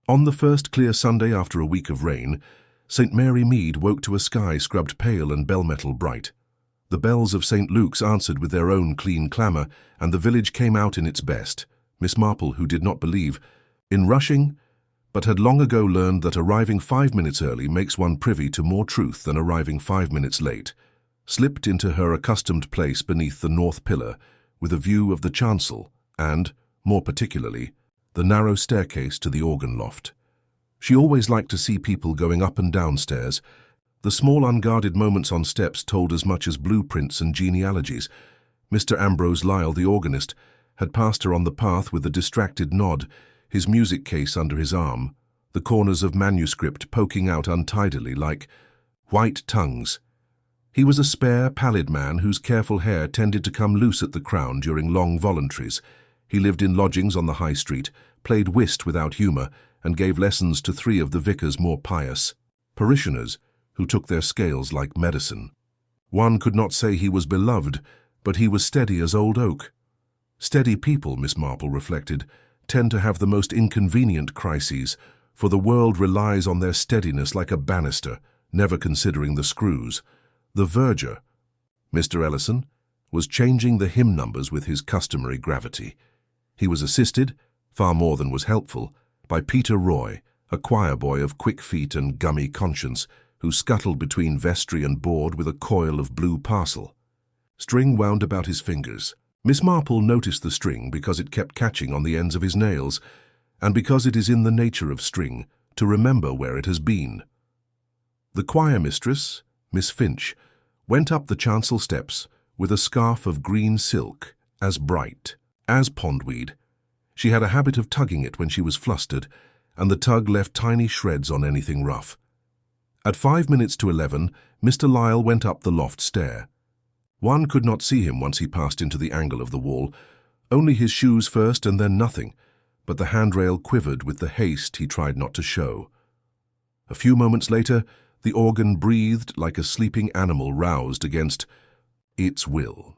On the first clear Sunday after a week of rain, St. Mary Mead woke to a sky scrubbed pale and bell-metal bright. The bells of St. Luke's answered with their own clean clamour, and the village came out in its best. Miss Marple, who did not believe in rushing, but had long ago learned that arriving 5 minutes early makes one privy to more truth than arriving 5 minutes late, slipped into her accustomed place beneath the north pillar, with a view of the chancel and, more particularly, the narrow staircase to the organ loft. She always liked to see people going up and down stairs. The small unguarded moments on steps told as much as blueprints and genealogies. Mr. Ambrose Lyle, the organist, had passed her on the path with a distracted nod, his music case under his arm, the corners of manuscript poking out untidily like white tongues. He was a spare, pallid man whose careful hair tended to come loose at the crown during long voluntaries. He lived in lodgings on the high street, played whist without humour, and gave lessons to 3 of the vicar's more pious parishioners, who took their scales like medicine. One could not say he was beloved, but he was steady as old oak. Steady people, Miss Marple reflected, tend to have the most inconvenient crises, for the world relies on their steadiness like a banister, never considering the screws. The verger, Mr. Ellison, was changing the hymn numbers with his customary gravity. He was assisted, far more than was helpful, by Peter Roy, a choir boy of quick feet and gummy conscience, who scuttled between vestry and board with a coil of blue parcel. String wound about his fingers. Miss Marple noticed the string because it kept catching on the ends of his nails, and because it is in the nature of string to remember where it has been. The choir mistress, Miss Finch, went up the chancel steps with a scarf of green silk, as bright as pondweed. She had a habit of tugging it when she was flustered, and the tug left tiny shreds on anything rough. At 5 minutes to 11, Mr. Lyle went up the loft stair. One could not see him once he passed into the angle of the wall, only his shoes first and then nothing, but the handrail quivered with the haste he tried not to show. A few moments later, the organ breathed like a sleeping animal roused against its will.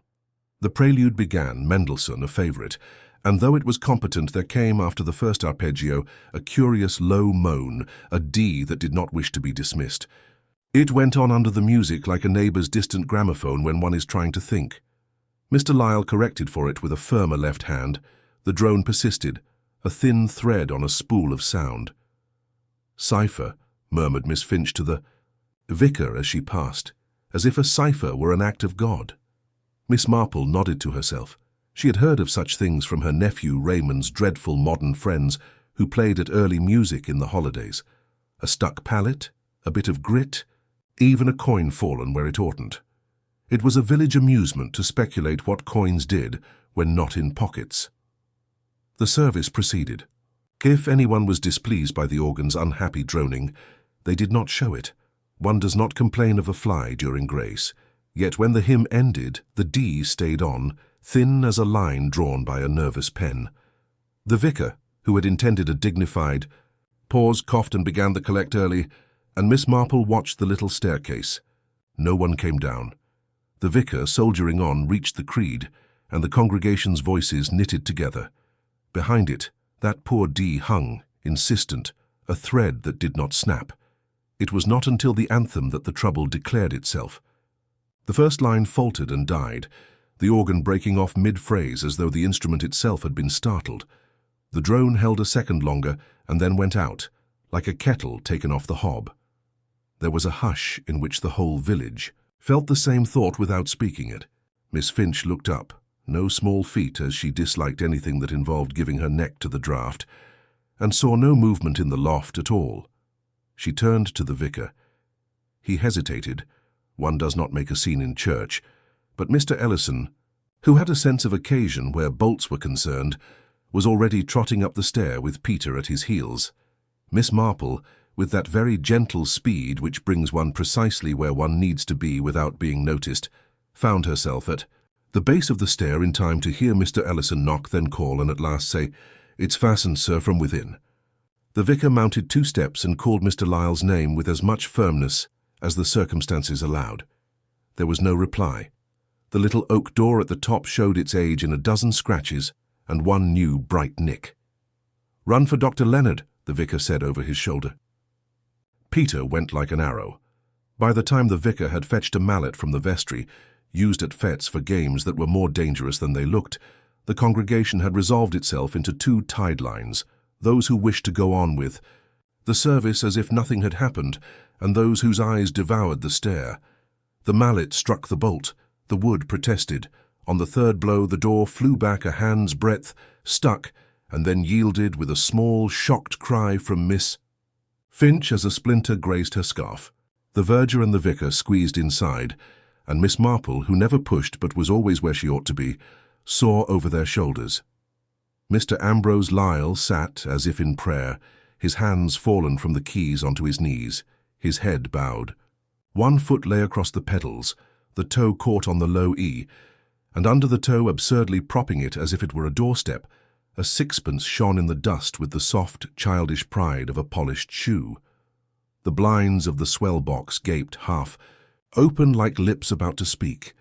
The prelude began, Mendelssohn a favourite, and though it was competent, there came, after the first arpeggio, a curious low moan, a D that did not wish to be dismissed. It went on under the music like a neighbour's distant gramophone when one is trying to think. Mr. Lyle corrected for it with a firmer left hand. The drone persisted, a thin thread on a spool of sound. "Cipher," murmured Miss Finch to the vicar as she passed, as if a cipher were an act of God. Miss Marple nodded to herself. She had heard of such things from her nephew Raymond's dreadful modern friends who played at early music in the holidays. A stuck palette, a bit of grit, even a coin fallen where it oughtn't. It was a village amusement to speculate what coins did when not in pockets. The service proceeded. If anyone was displeased by the organ's unhappy droning, they did not show it. One does not complain of a fly during grace, yet when the hymn ended, the D stayed on, thin as a line drawn by a nervous pen. The vicar, who had intended a dignified pause, coughed and began the collect early, and Miss Marple watched the little staircase. No one came down. The vicar, soldiering on, reached the creed, and the congregation's voices knitted together. Behind it, that poor D hung, insistent, a thread that did not snap. It was not until the anthem that the trouble declared itself. The first line faltered and died, the organ breaking off mid-phrase as though the instrument itself had been startled. The drone held a second longer and then went out, like a kettle taken off the hob. There was a hush in which the whole village felt the same thought without speaking it. Miss Finch looked up, no small feat as she disliked anything that involved giving her neck to the draught, and saw no movement in the loft at all. She turned to the vicar. He hesitated. One does not make a scene in church, but Mr. Ellison, who had a sense of occasion where bolts were concerned, was already trotting up the stair with Peter at his heels. Miss Marple, with that very gentle speed which brings one precisely where one needs to be without being noticed, found herself at the base of the stair in time to hear Mr. Ellison knock, then call, and at last say, "It's fastened, sir, from within." The vicar mounted 2 steps and called Mr. Lyle's name with as much firmness as the circumstances allowed. There was no reply. The little oak door at the top showed its age in a dozen scratches and one new bright nick. "Run for Dr. Leonard," the vicar said over his shoulder. Peter went like an arrow. By the time the vicar had fetched a mallet from the vestry, used at fetes for games that were more dangerous than they looked, the congregation had resolved itself into two tide lines, those who wished to go on with the service as if nothing had happened, and those whose eyes devoured the stare. The mallet struck the bolt, the wood protested. On the third blow the door flew back a hand's breadth, stuck, and then yielded with a small, shocked cry from Miss Finch as a splinter grazed her scarf. The verger and the vicar squeezed inside, and Miss Marple, who never pushed but was always where she ought to be, saw over their shoulders. Mr. Ambrose Lyle sat as if in prayer, his hands fallen from the keys onto his knees, his head bowed. One foot lay across the pedals, the toe caught on the low E, and under the toe, absurdly propping it as if it were a doorstep, a sixpence shone in the dust with the soft, childish pride of a polished shoe. The blinds of the swell box gaped half, open like lips about to speak.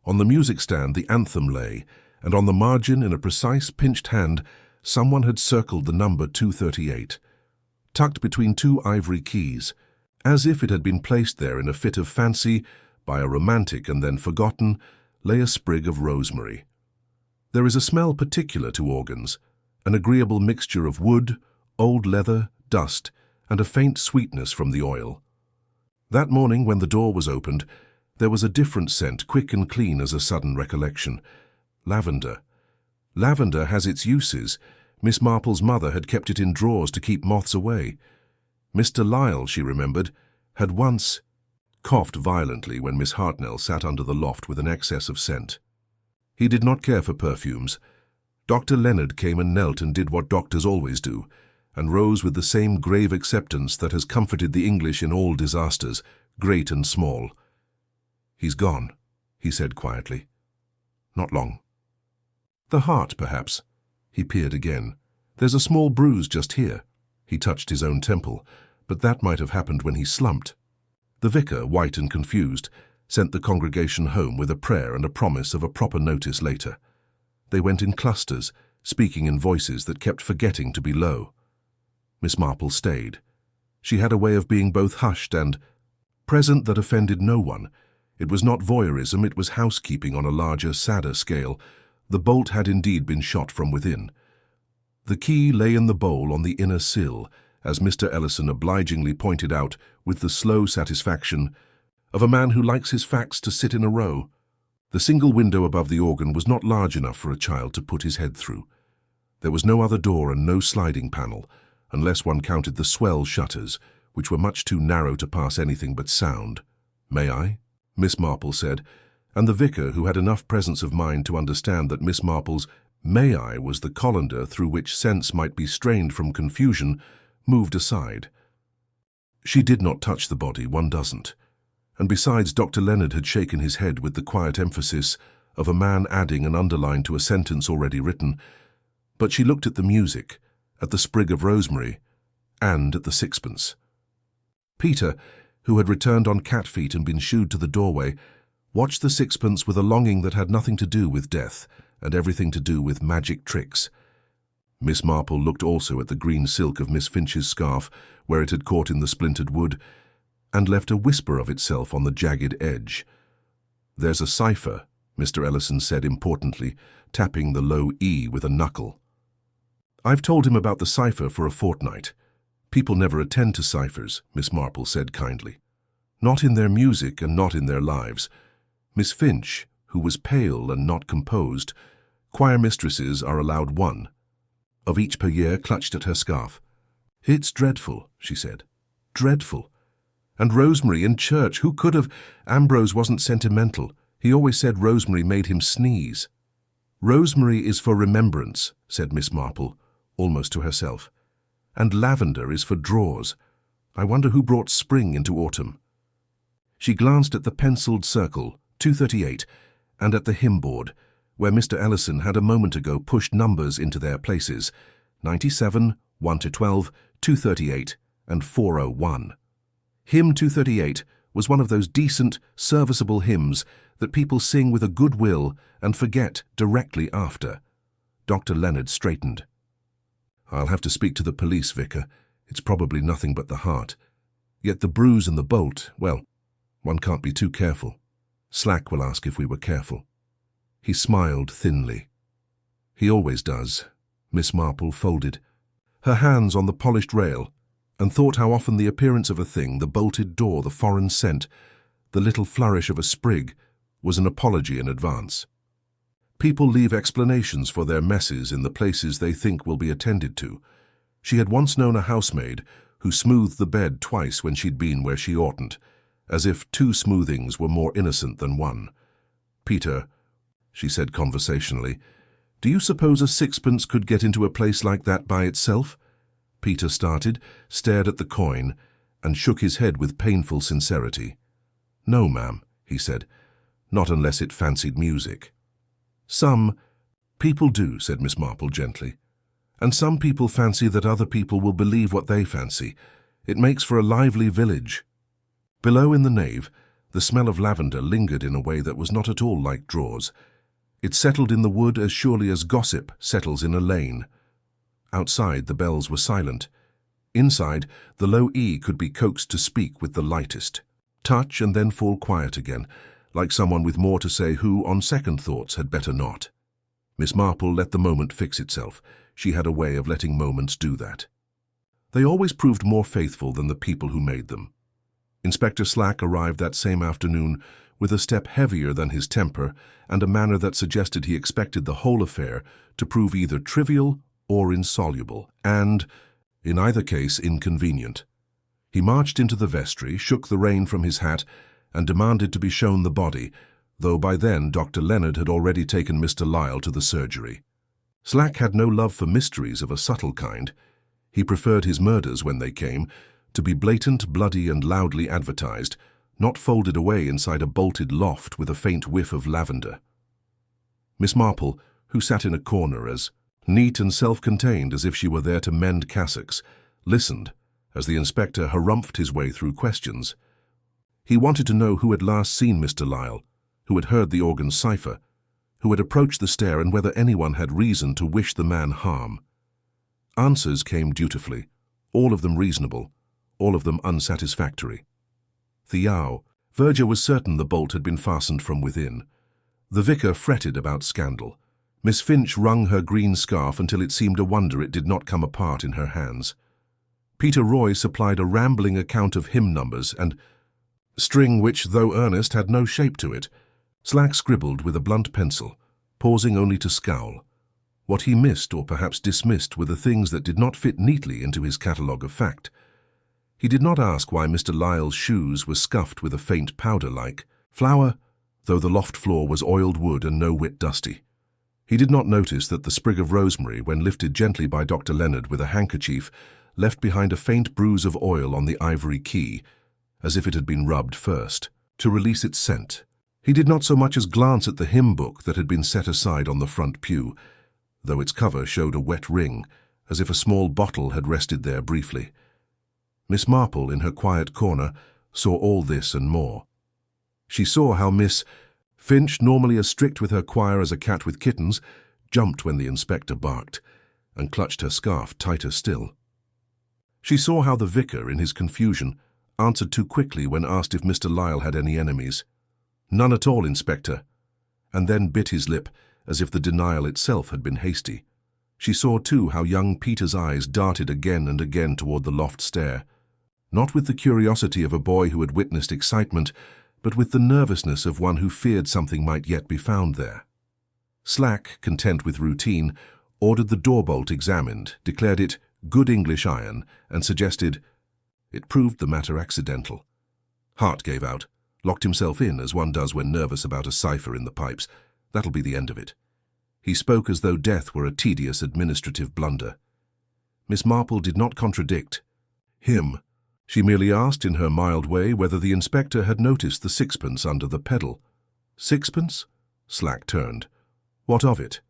On the music stand the anthem lay, and on the margin, in a precise pinched hand, someone had circled the number 238. Tucked between two ivory keys, as if it had been placed there in a fit of fancy by a romantic and then forgotten, lay a sprig of rosemary. There is a smell particular to organs, an agreeable mixture of wood, old leather, dust, and a faint sweetness from the oil. That morning, when the door was opened, there was a different scent, quick and clean as a sudden recollection. Lavender. Lavender has its uses. Miss Marple's mother had kept it in drawers to keep moths away. Mr. Lyle, she remembered, had once coughed violently when Miss Hartnell sat under the loft with an excess of scent. He did not care for perfumes. Dr. Leonard came and knelt and did what doctors always do, and rose with the same grave acceptance that has comforted the English in all disasters, great and small. "He's gone," he said quietly. "Not long." "The heart, perhaps." He peered again. "There's a small bruise just here." He touched his own temple, but that might have happened when he slumped. The vicar, white and confused, sent the congregation home with a prayer and a promise of a proper notice later. They went in clusters, speaking in voices that kept forgetting to be low. Miss Marple stayed. She had a way of being both hushed and present that offended no one. It was not voyeurism, it was housekeeping on a larger, sadder scale. The bolt had indeed been shot from within. The key lay in the bowl on the inner sill, as Mr. Ellison obligingly pointed out with the slow satisfaction of a man who likes his facts to sit in a row. The single window above the organ was not large enough for a child to put his head through. There was no other door and no sliding panel, unless one counted the swell shutters, which were much too narrow to pass anything but sound. "May I?" Miss Marple said, and the vicar, who had enough presence of mind to understand that Miss Marple's "may I" was the colander through which sense might be strained from confusion, moved aside. She did not touch the body, one doesn't. And besides, Dr. Leonard had shaken his head with the quiet emphasis of a man adding an underline to a sentence already written. But she looked at the music, at the sprig of rosemary, and at the sixpence. Peter, who had returned on cat feet and been shooed to the doorway, watched the sixpence with a longing that had nothing to do with death and everything to do with magic tricks. Miss Marple looked also at the green silk of Miss Finch's scarf, where it had caught in the splintered wood, and left a whisper of itself on the jagged edge. "There's a cipher," Mr. Ellison said importantly, tapping the low E with a knuckle. "I've told him about the cipher for a fortnight. People never attend to ciphers," Miss Marple said kindly. "Not in their music and not in their lives." Miss Finch, who was pale and not composed, choir mistresses are allowed one of each per year, clutched at her scarf. "It's dreadful," she said. "Dreadful. And rosemary in church, who could have—" Ambrose wasn't sentimental. He always said rosemary made him sneeze. "Rosemary is for remembrance," said Miss Marple, almost to herself. "And lavender is for drawers. I wonder who brought spring into autumn." She glanced at the penciled circle, 238, and at the hymn board, where Mr. Ellison had a moment ago pushed numbers into their places, 97, 1 to 12, 238, and 401. Hymn 238 was one of those decent, serviceable hymns that people sing with a good will and forget directly after. Dr. Leonard straightened. "I'll have to speak to the police, Vicar. It's probably nothing but the heart. Yet the bruise and the bolt, well, one can't be too careful. Slack will ask if we were careful." He smiled thinly. He always does. Miss Marple folded her hands on the polished rail and thought how often the appearance of a thing, the bolted door, the foreign scent, the little flourish of a sprig, was an apology in advance. People leave explanations for their messes in the places they think will be attended to. She had once known a housemaid who smoothed the bed twice when she'd been where she oughtn't, as if two smoothings were more innocent than one. "Peter," she said conversationally, "do you suppose a sixpence could get into a place like that by itself?" Peter started, stared at the coin, and shook his head with painful sincerity. "No, ma'am," he said, "not unless it fancied music." "Some people do," said Miss Marple gently. "And some people fancy that other people will believe what they fancy. It makes for a lively village." Below in the nave, the smell of lavender lingered in a way that was not at all like drawers. It settled in the wood as surely as gossip settles in a lane. Outside, the bells were silent. Inside, the low E could be coaxed to speak with the lightest touch and then fall quiet again, like someone with more to say who, on second thoughts, had better not. Miss Marple let the moment fix itself. She had a way of letting moments do that. They always proved more faithful than the people who made them. Inspector Slack arrived that same afternoon with a step heavier than his temper and a manner that suggested he expected the whole affair to prove either trivial or insoluble, and, in either case, inconvenient. He marched into the vestry, shook the rain from his hat, and demanded to be shown the body, though by then Dr. Leonard had already taken Mr. Lyle to the surgery. Slack had no love for mysteries of a subtle kind. He preferred his murders, when they came, to be blatant, bloody, and loudly advertised, not folded away inside a bolted loft with a faint whiff of lavender. Miss Marple, who sat in a corner as neat and self-contained as if she were there to mend cassocks, listened as the inspector harumphed his way through questions. He wanted to know who had last seen Mr. Lyle, who had heard the organ's cipher, who had approached the stair, and whether anyone had reason to wish the man harm. Answers came dutifully, all of them reasonable, all of them unsatisfactory. Thiao. Verger was certain the bolt had been fastened from within. The vicar fretted about scandal. Miss Finch wrung her green scarf until it seemed a wonder it did not come apart in her hands. Peter Roy supplied a rambling account of hymn numbers and string which, though earnest, had no shape to it. Slack scribbled with a blunt pencil, pausing only to scowl. What he missed, or perhaps dismissed, were the things that did not fit neatly into his catalogue of fact. He did not ask why Mr. Lyle's shoes were scuffed with a faint powder-like flour, though the loft floor was oiled wood and no whit dusty. He did not notice that the sprig of rosemary, when lifted gently by Dr. Leonard with a handkerchief, left behind a faint bruise of oil on the ivory key, as if it had been rubbed first, to release its scent. He did not so much as glance at the hymn book that had been set aside on the front pew, though its cover showed a wet ring, as if a small bottle had rested there briefly. Miss Marple, in her quiet corner, saw all this and more. She saw how Miss Finch, normally as strict with her choir as a cat with kittens, jumped when the inspector barked, and clutched her scarf tighter still. She saw how the vicar, in his confusion, answered too quickly when asked if Mr. Lyle had any enemies. "None at all, Inspector," and then bit his lip, as if the denial itself had been hasty. She saw, too, how young Peter's eyes darted again and again toward the loft stair, not with the curiosity of a boy who had witnessed excitement, but with the nervousness of one who feared something might yet be found there. Slack, content with routine, ordered the door-bolt examined, declared it good English iron, and suggested it proved the matter accidental. Hart gave out, locked himself in as one does when nervous about a cipher in the pipes. That'll be the end of it. He spoke as though death were a tedious administrative blunder. Miss Marple did not contradict him. She merely asked in her mild way whether the inspector had noticed the sixpence under the pedal. "Sixpence?" Slack turned. "What of it?"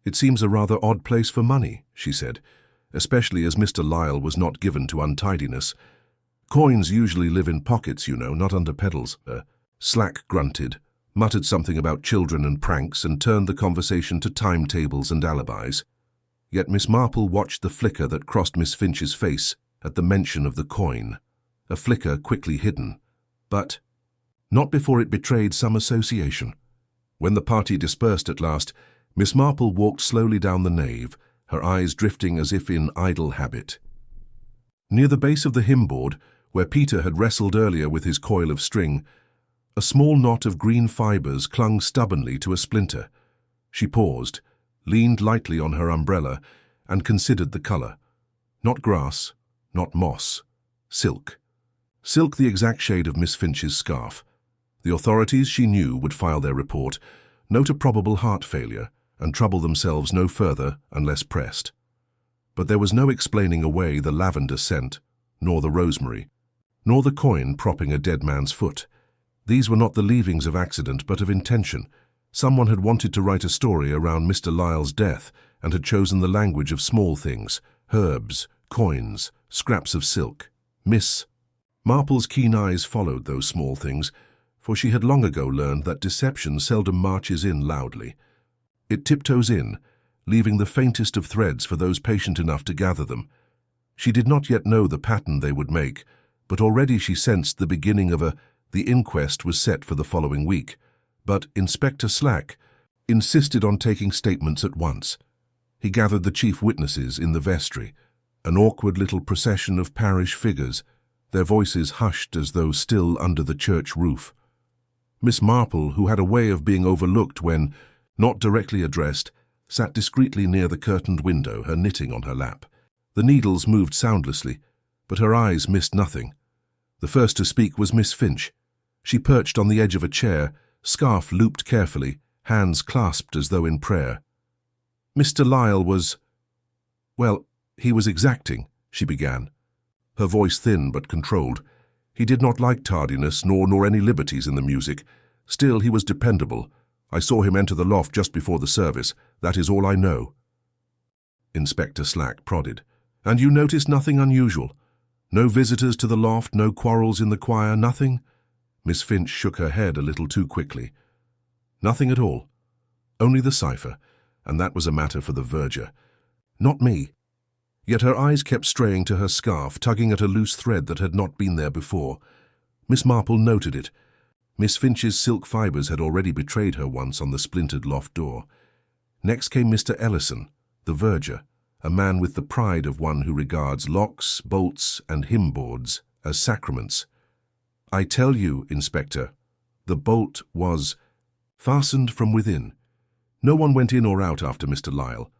"It seems a rather odd place for money," she said, "especially as Mr. Lyle was not given to untidiness. Coins usually live in pockets, you know, not under pedals." Slack grunted, muttered something about children and pranks, and turned the conversation to timetables and alibis. Yet Miss Marple watched the flicker that crossed Miss Finch's face at the mention of the coin, a flicker quickly hidden, but not before it betrayed some association. When the party dispersed at last, Miss Marple walked slowly down the nave, her eyes drifting as if in idle habit. Near the base of the hymnboard, where Peter had wrestled earlier with his coil of string, a small knot of green fibres clung stubbornly to a splinter. She paused, leaned lightly on her umbrella, and considered the colour. Not grass, not moss, silk. Silk, the exact shade of Miss Finch's scarf. The authorities, she knew, would file their report, note a probable heart failure, and trouble themselves no further unless pressed. But there was no explaining away the lavender scent, nor the rosemary, nor the coin propping a dead man's foot. These were not the leavings of accident, but of intention. Someone had wanted to write a story around Mr. Lyle's death and had chosen the language of small things, herbs, coins, scraps of silk. Miss Marple's keen eyes followed those small things, for she had long ago learned that deception seldom marches in loudly. It tiptoes in, leaving the faintest of threads for those patient enough to gather them. She did not yet know the pattern they would make, but already she sensed the beginning of the inquest was set for the following week. But Inspector Slack insisted on taking statements at once. He gathered the chief witnesses in the vestry, an awkward little procession of parish figures, their voices hushed as though still under the church roof. Miss Marple, who had a way of being overlooked when not directly addressed, sat discreetly near the curtained window, her knitting on her lap. The needles moved soundlessly, but her eyes missed nothing. The first to speak was Miss Finch. She perched on the edge of a chair, scarf looped carefully, hands clasped as though in prayer. Mr. Lyle was, well, he was exacting, she began, her voice thin but controlled. He did not like tardiness nor any liberties in the music. Still, he was dependable. I saw him enter the loft just before the service. That is all I know. Inspector Slack prodded. And you noticed nothing unusual? No visitors to the loft, no quarrels in the choir, nothing? Miss Finch shook her head a little too quickly. Nothing at all. Only the cipher, and that was a matter for the verger. Not me. Yet her eyes kept straying to her scarf, tugging at a loose thread that had not been there before. Miss Marple noted it. Miss Finch's silk fibres had already betrayed her once on the splintered loft door. Next came Mr. Ellison, the verger, a man with the pride of one who regards locks, bolts, and hymnboards as sacraments. I tell you, Inspector, the bolt was fastened from within. No one went in or out after Mr. Lyle.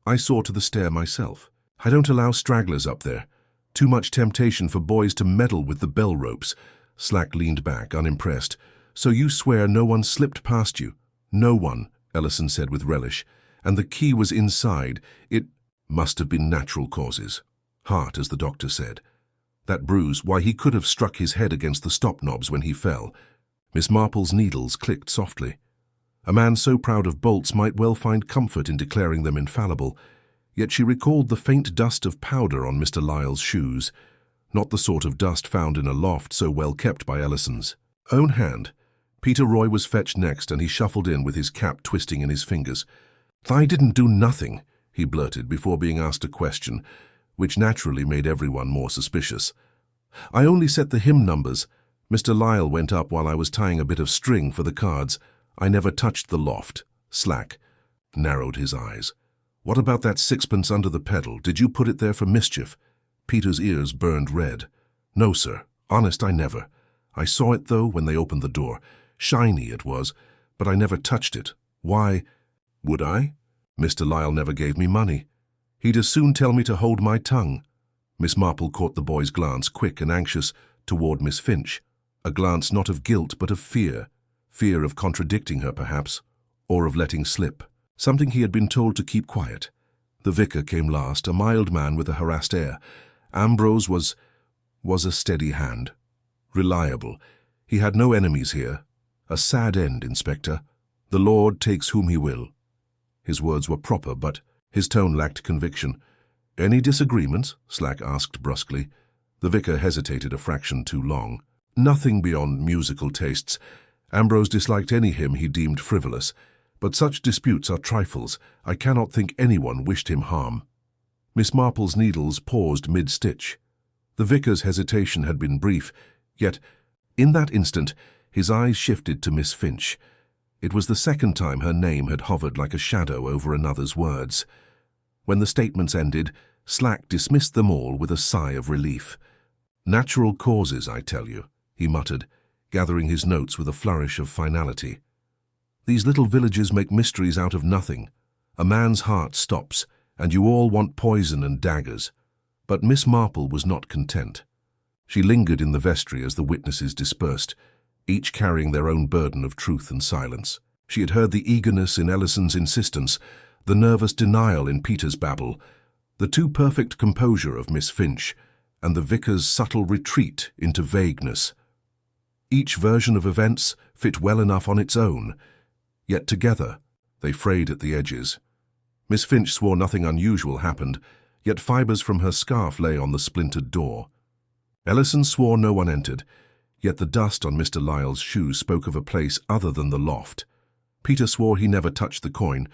I saw to the stair myself. I don't allow stragglers up there. Too much temptation for boys to meddle with the bell ropes. Slack leaned back, unimpressed. So you swear no one slipped past you? No one, Ellison said with relish. And the key was inside. It must have been natural causes. Heart, as the doctor said. That bruise, why, he could have struck his head against the stop-knobs when he fell. Miss Marple's needles clicked softly. A man so proud of bolts might well find comfort in declaring them infallible, yet she recalled the faint dust of powder on Mr. Lyle's shoes, not the sort of dust found in a loft so well kept by Ellison's own hand. Peter Roy was fetched next, and he shuffled in with his cap twisting in his fingers. I didn't do nothing, he blurted before being asked a question, which naturally made everyone more suspicious. I only set the hymn numbers. Mr. Lyle went up while I was tying a bit of string for the cards. I never touched the loft. Slack narrowed his eyes. What about that sixpence under the pedal? Did you put it there for mischief? Peter's ears burned red. No, sir. Honest, I never. I saw it, though, when they opened the door. Shiny it was, but I never touched it. Why would I? Mr. Lyle never gave me money. He'd as soon tell me to hold my tongue. Miss Marple caught the boy's glance, quick and anxious, toward Miss Finch. A glance not of guilt, but of fear. Fear of contradicting her, perhaps, or of letting slip something he had been told to keep quiet. The vicar came last, a mild man with a harassed air. Ambrose was a steady hand. Reliable. He had no enemies here. A sad end, Inspector. The Lord takes whom he will. His words were proper, but his tone lacked conviction. Any disagreements? Slack asked brusquely. The vicar hesitated a fraction too long. Nothing beyond musical tastes. Ambrose disliked any hymn he deemed frivolous, But such disputes are trifles. I cannot think anyone wished him harm." Miss Marple's needles paused mid-stitch. The vicar's hesitation had been brief, yet, in that instant, his eyes shifted to Miss Finch. It was the second time her name had hovered like a shadow over another's words. When the statements ended, Slack dismissed them all with a sigh of relief. "Natural causes, I tell you," he muttered, gathering his notes with a flourish of finality. "These little villages make mysteries out of nothing. A man's heart stops, and you all want poison and daggers." But Miss Marple was not content. She lingered in the vestry as the witnesses dispersed, each carrying their own burden of truth and silence. She had heard the eagerness in Ellison's insistence, the nervous denial in Peter's babble, the too-perfect composure of Miss Finch, and the vicar's subtle retreat into vagueness. Each version of events fit well enough on its own, yet together they frayed at the edges. Miss Finch swore nothing unusual happened, yet fibres from her scarf lay on the splintered door. Ellison swore no one entered, yet the dust on Mr. Lyle's shoes spoke of a place other than the loft. Peter swore he never touched the coin,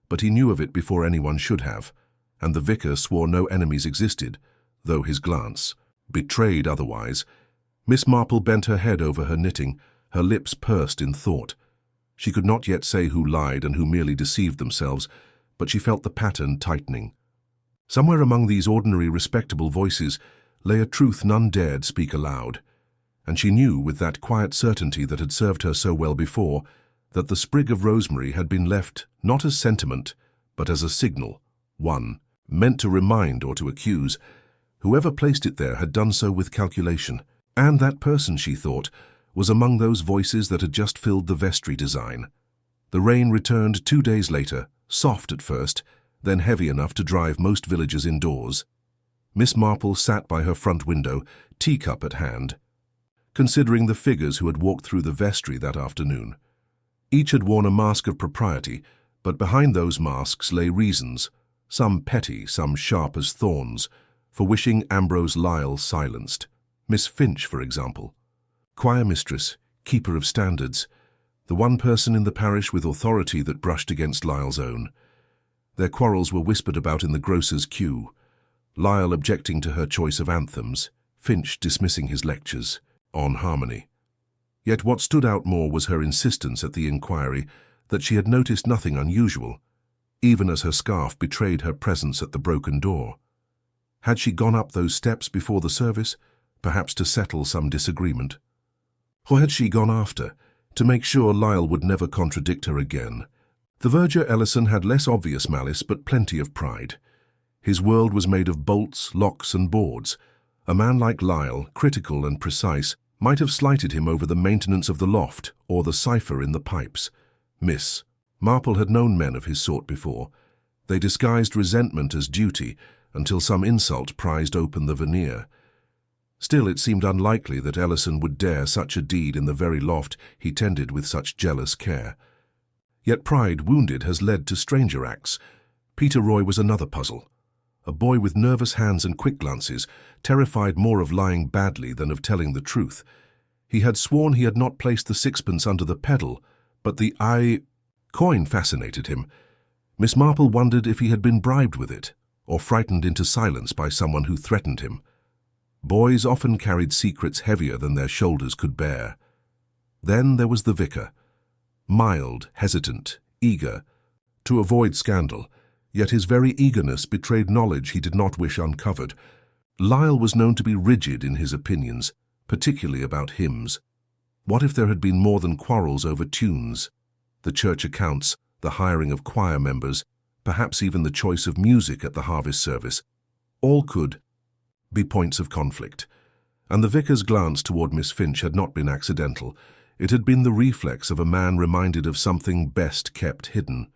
but he knew of it before anyone should have, and the vicar swore no enemies existed, though his glance betrayed otherwise. Miss Marple bent her head over her knitting, her lips pursed in thought. She could not yet say who lied and who merely deceived themselves, but she felt the pattern tightening. Somewhere among these ordinary, respectable voices lay a truth none dared speak aloud, and she knew with that quiet certainty that had served her so well before that the sprig of rosemary had been left not as sentiment, but as a signal, one meant to remind or to accuse. Whoever placed it there had done so with calculation, and that person, she thought, was among those voices that had just filled the vestry design. The rain returned 2 days later, soft at first, then heavy enough to drive most villagers indoors. Miss Marple sat by her front window, teacup at hand, considering the figures who had walked through the vestry that afternoon. Each had worn a mask of propriety, but behind those masks lay reasons, some petty, some sharp as thorns, for wishing Ambrose Lyle silenced. Miss Finch, for example. Choir mistress, keeper of standards, the one person in the parish with authority that brushed against Lyle's own. Their quarrels were whispered about in the grocer's queue, Lyle objecting to her choice of anthems, Finch dismissing his lectures on harmony. Yet what stood out more was her insistence at the inquiry that she had noticed nothing unusual, even as her scarf betrayed her presence at the broken door. Had she gone up those steps before the service, perhaps to settle some disagreement? Or had she gone after, to make sure Lyle would never contradict her again? The verger Ellison had less obvious malice but plenty of pride. His world was made of bolts, locks and boards. A man like Lyle, critical and precise, might have slighted him over the maintenance of the loft or the cipher in the pipes. Miss Marple had known men of his sort before. They disguised resentment as duty until some insult prized open the veneer. Still, it seemed unlikely that Ellison would dare such a deed in the very loft he tended with such jealous care. Yet pride wounded has led to stranger acts. Peter Roy was another puzzle. A boy with nervous hands and quick glances, terrified more of lying badly than of telling the truth. He had sworn he had not placed the sixpence under the pedal, but the coin fascinated him. Miss Marple wondered if he had been bribed with it, or frightened into silence by someone who threatened him. Boys often carried secrets heavier than their shoulders could bear. Then there was the vicar. Mild, hesitant, eager, to avoid scandal, yet his very eagerness betrayed knowledge he did not wish uncovered. Lyle was known to be rigid in his opinions, particularly about hymns. What if there had been more than quarrels over tunes? The church accounts, the hiring of choir members, perhaps even the choice of music at the harvest service. All could be points of conflict. And the vicar's glance toward Miss Finch had not been accidental. It had been the reflex of a man reminded of something best kept hidden.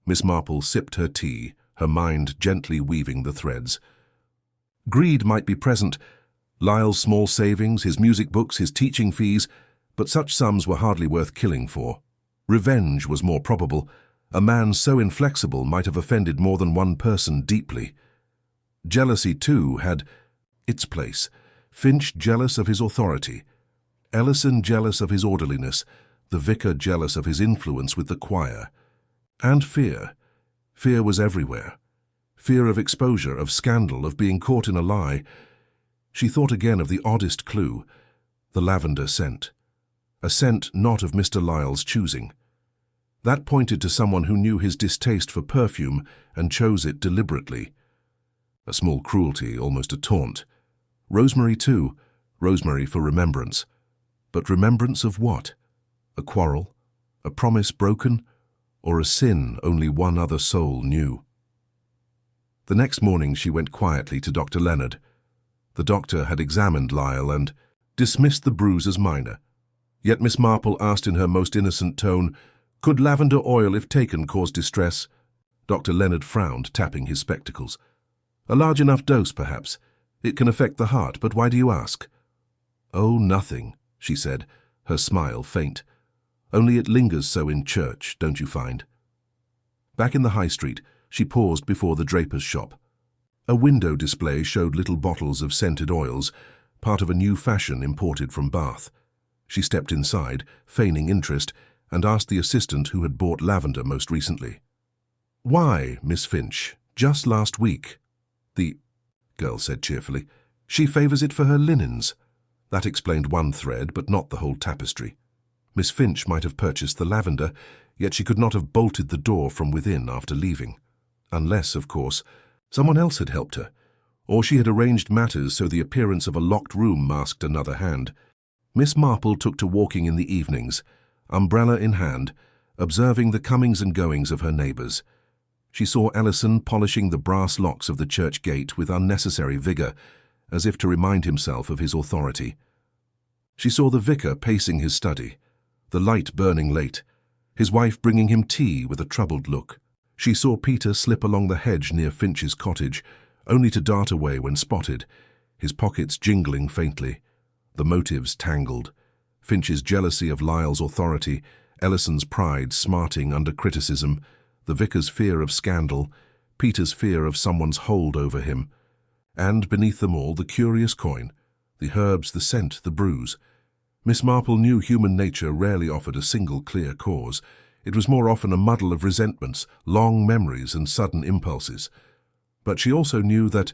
Miss Marple sipped her tea, her mind gently weaving the threads. Greed might be present, Lyle's small savings, his music books, his teaching fees, but such sums were hardly worth killing for. Revenge was more probable. A man so inflexible might have offended more than one person deeply. Jealousy, too, had its place. Finch jealous of his authority, Ellison jealous of his orderliness, the vicar jealous of his influence with the choir. And fear. Fear was everywhere. Fear of exposure, of scandal, of being caught in a lie. She thought again of the oddest clue, the lavender scent. A scent not of Mr. Lyle's choosing. That pointed to someone who knew his distaste for perfume and chose it deliberately. A small cruelty, almost a taunt. Rosemary too, rosemary for remembrance. But remembrance of what? A quarrel? A promise broken? Or a sin only one other soul knew? The next morning she went quietly to Dr. Leonard. The doctor had examined Lyle and dismissed the bruise as minor. Yet Miss Marple asked in her most innocent tone, "Could lavender oil, if taken, cause distress?" Dr. Leonard frowned, tapping his spectacles. "A large enough dose, perhaps. It can affect the heart, but why do you ask?" "Oh, nothing," she said, her smile faint. "Only it lingers so in church, don't you find?" Back in the high street, she paused before the draper's shop. A window display showed little bottles of scented oils, part of a new fashion imported from Bath. She stepped inside, feigning interest, and asked the assistant who had bought lavender most recently. "Why, Miss Finch, just last week." "The," girl said cheerfully, "she favours it for her linens." That explained one thread, but not the whole tapestry. Miss Finch might have purchased the lavender, yet she could not have bolted the door from within after leaving. Unless, of course, someone else had helped her, or she had arranged matters so the appearance of a locked room masked another hand. Miss Marple took to walking in the evenings, umbrella in hand, observing the comings and goings of her neighbours. She saw Ellison polishing the brass locks of the church gate with unnecessary vigour, as if to remind himself of his authority. She saw the vicar pacing his study, the light burning late, his wife bringing him tea with a troubled look. She saw Peter slip along the hedge near Finch's cottage, only to dart away when spotted, his pockets jingling faintly, the motives tangled, Finch's jealousy of Lyle's authority, Ellison's pride smarting under criticism, the vicar's fear of scandal, Peter's fear of someone's hold over him, and, beneath them all, the curious coin, the herbs, the scent, the bruise. Miss Marple knew human nature rarely offered a single clear cause. It was more often a muddle of resentments, long memories, and sudden impulses. But she also knew that,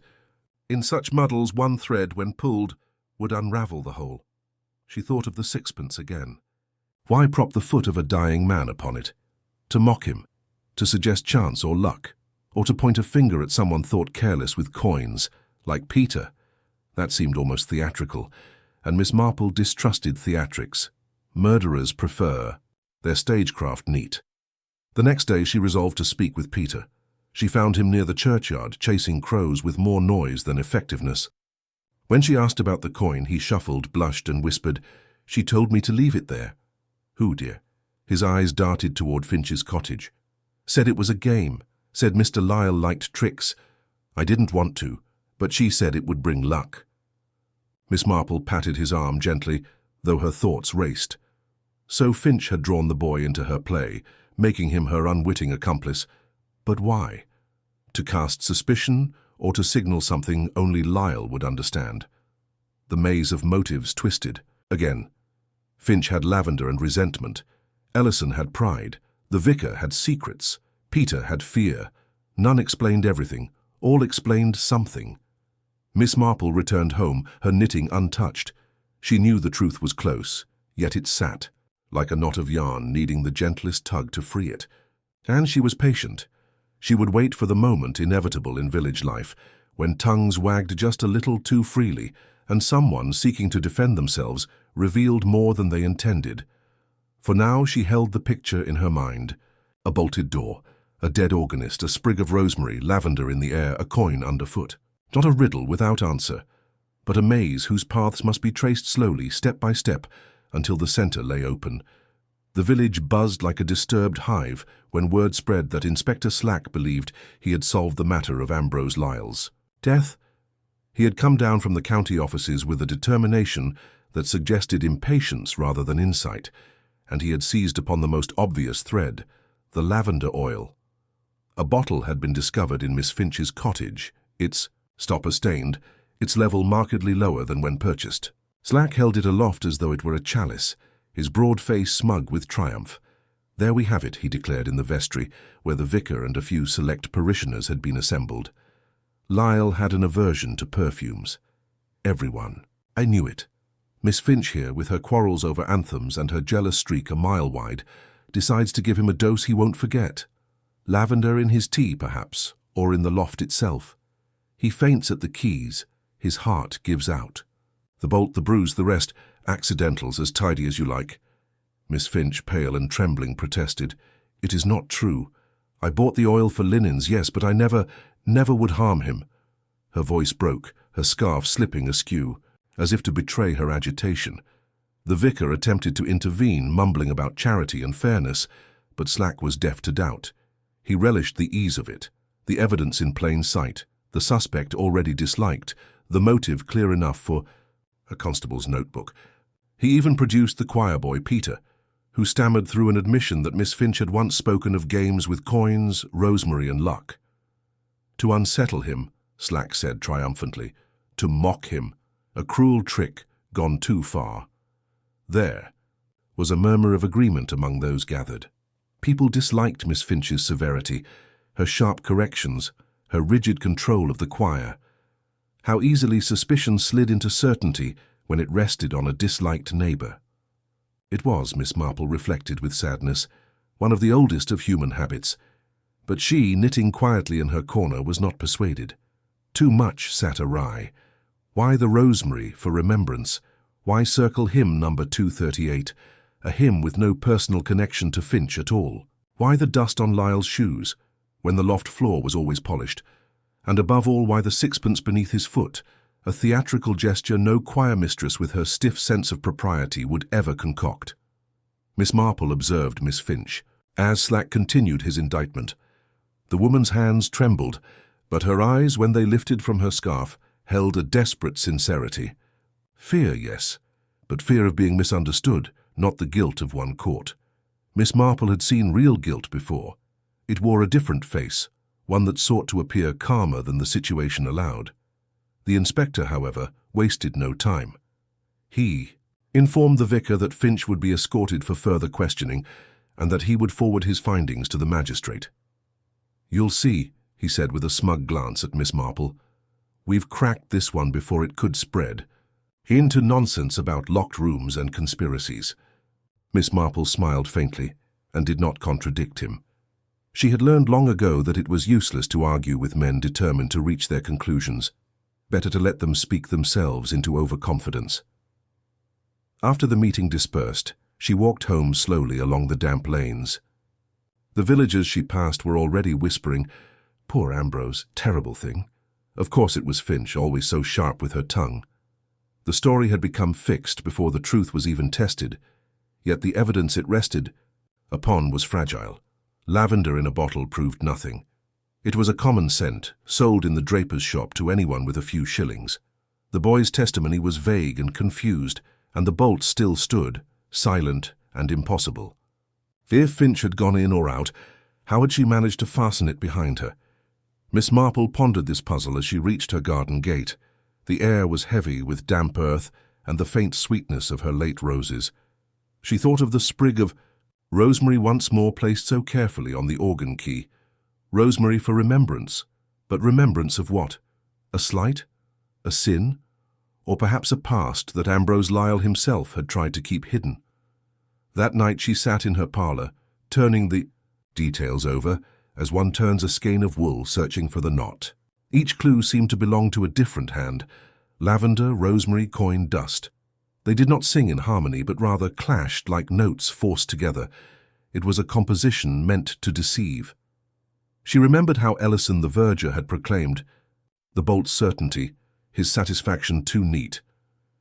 in such muddles, one thread, when pulled, would unravel the whole. She thought of the sixpence again. Why prop the foot of a dying man upon it? To mock him? To suggest chance or luck? Or to point a finger at someone thought careless with coins, like Peter? That seemed almost theatrical, and Miss Marple distrusted theatrics. Murderers prefer their stagecraft neat. The next day she resolved to speak with Peter. She found him near the churchyard, chasing crows with more noise than effectiveness. When she asked about the coin, he shuffled, blushed, and whispered, "She told me to leave it there." "Who, dear?" His eyes darted toward Finch's cottage. "Said it was a game. Said Mr. Lyle liked tricks. I didn't want to, but she said it would bring luck." Miss Marple patted his arm gently, though her thoughts raced. So Finch had drawn the boy into her play, making him her unwitting accomplice. But why? To cast suspicion, or to signal something only Lyle would understand? The maze of motives twisted. Again, Finch had lavender and resentment. Ellison had pride. The vicar had secrets. Peter had fear. None explained everything. All explained something. Miss Marple returned home, her knitting untouched. She knew the truth was close, yet it sat, like a knot of yarn needing the gentlest tug to free it. And she was patient. She would wait for the moment inevitable in village life, when tongues wagged just a little too freely, and someone, seeking to defend themselves, revealed more than they intended. For now she held the picture in her mind. A bolted door, a dead organist, a sprig of rosemary, lavender in the air, a coin underfoot. Not a riddle without answer, but a maze whose paths must be traced slowly, step by step, until the centre lay open. The village buzzed like a disturbed hive when word spread that Inspector Slack believed he had solved the matter of Ambrose Lyle's death. He had come down from the county offices with a determination that suggested impatience rather than insight, and he had seized upon the most obvious thread, the lavender oil. A bottle had been discovered in Miss Finch's cottage, its stopper-stained, its level markedly lower than when purchased. Slack held it aloft as though it were a chalice, his broad face smug with triumph. There we have it, he declared in the vestry, where the vicar and a few select parishioners had been assembled. Lyle had an aversion to perfumes. Everyone. I knew it. Miss Finch here, with her quarrels over anthems and her jealous streak a mile wide, decides to give him a dose he won't forget. Lavender in his tea, perhaps, or in the loft itself. He faints at the keys. His heart gives out. The bolt, the bruise, the rest, accidentals, as tidy as you like. Miss Finch, pale and trembling, protested. It is not true. I bought the oil for linens, yes, but I never would harm him. Her voice broke, her scarf slipping askew, as if to betray her agitation. The vicar attempted to intervene, mumbling about charity and fairness, but Slack was deaf to doubt. He relished the ease of it, the evidence in plain sight, the suspect already disliked, the motive clear enough for a constable's notebook. He even produced the choir boy, Peter, who stammered through an admission that Miss Finch had once spoken of games with coins, rosemary and luck. To unsettle him, Slack said triumphantly, to mock him, a cruel trick gone too far. There was a murmur of agreement among those gathered. People disliked Miss Finch's severity, her sharp corrections, her rigid control of the choir. How easily suspicion slid into certainty when it rested on a disliked neighbour. It was, Miss Marple reflected with sadness, one of the oldest of human habits. But she, knitting quietly in her corner, was not persuaded. Too much sat awry. Why the rosemary for remembrance? Why circle hymn number 238, a hymn with no personal connection to Finch at all? Why the dust on Lyle's shoes, when the loft floor was always polished? And above all, why the sixpence beneath his foot, a theatrical gesture no choir mistress with her stiff sense of propriety would ever concoct? Miss Marple observed Miss Finch, as Slack continued his indictment. The woman's hands trembled, but her eyes, when they lifted from her scarf, held a desperate sincerity. Fear, yes, but fear of being misunderstood, not the guilt of one caught. Miss Marple had seen real guilt before. It wore a different face, one that sought to appear calmer than the situation allowed. The inspector, however, wasted no time. He informed the vicar that Finch would be escorted for further questioning and that he would forward his findings to the magistrate. "You'll see," he said with a smug glance at Miss Marple. "We've cracked this one before it could spread into nonsense about locked rooms and conspiracies." Miss Marple smiled faintly and did not contradict him. She had learned long ago that it was useless to argue with men determined to reach their conclusions. Better to let them speak themselves into overconfidence. After the meeting dispersed, she walked home slowly along the damp lanes. The villagers she passed were already whispering, "Poor Ambrose, terrible thing." Of course it was Finch, always so sharp with her tongue. The story had become fixed before the truth was even tested, yet the evidence it rested upon was fragile. Lavender in a bottle proved nothing. It was a common scent, sold in the draper's shop to anyone with a few shillings. The boy's testimony was vague and confused, and the bolt still stood, silent and impossible. If Finch had gone in or out, how had she managed to fasten it behind her? Miss Marple pondered this puzzle as she reached her garden gate. The air was heavy with damp earth and the faint sweetness of her late roses. She thought of the sprig of rosemary once more placed so carefully on the organ key. Rosemary for remembrance, but remembrance of what? A slight? A sin? Or perhaps a past that Ambrose Lyle himself had tried to keep hidden? That night she sat in her parlour, turning the details over as one turns a skein of wool searching for the knot. Each clue seemed to belong to a different hand. Lavender, rosemary, coin, dust. They did not sing in harmony, but rather clashed like notes forced together. It was a composition meant to deceive. She remembered how Ellison the verger had proclaimed, "The bolt's certainty, his satisfaction too neat."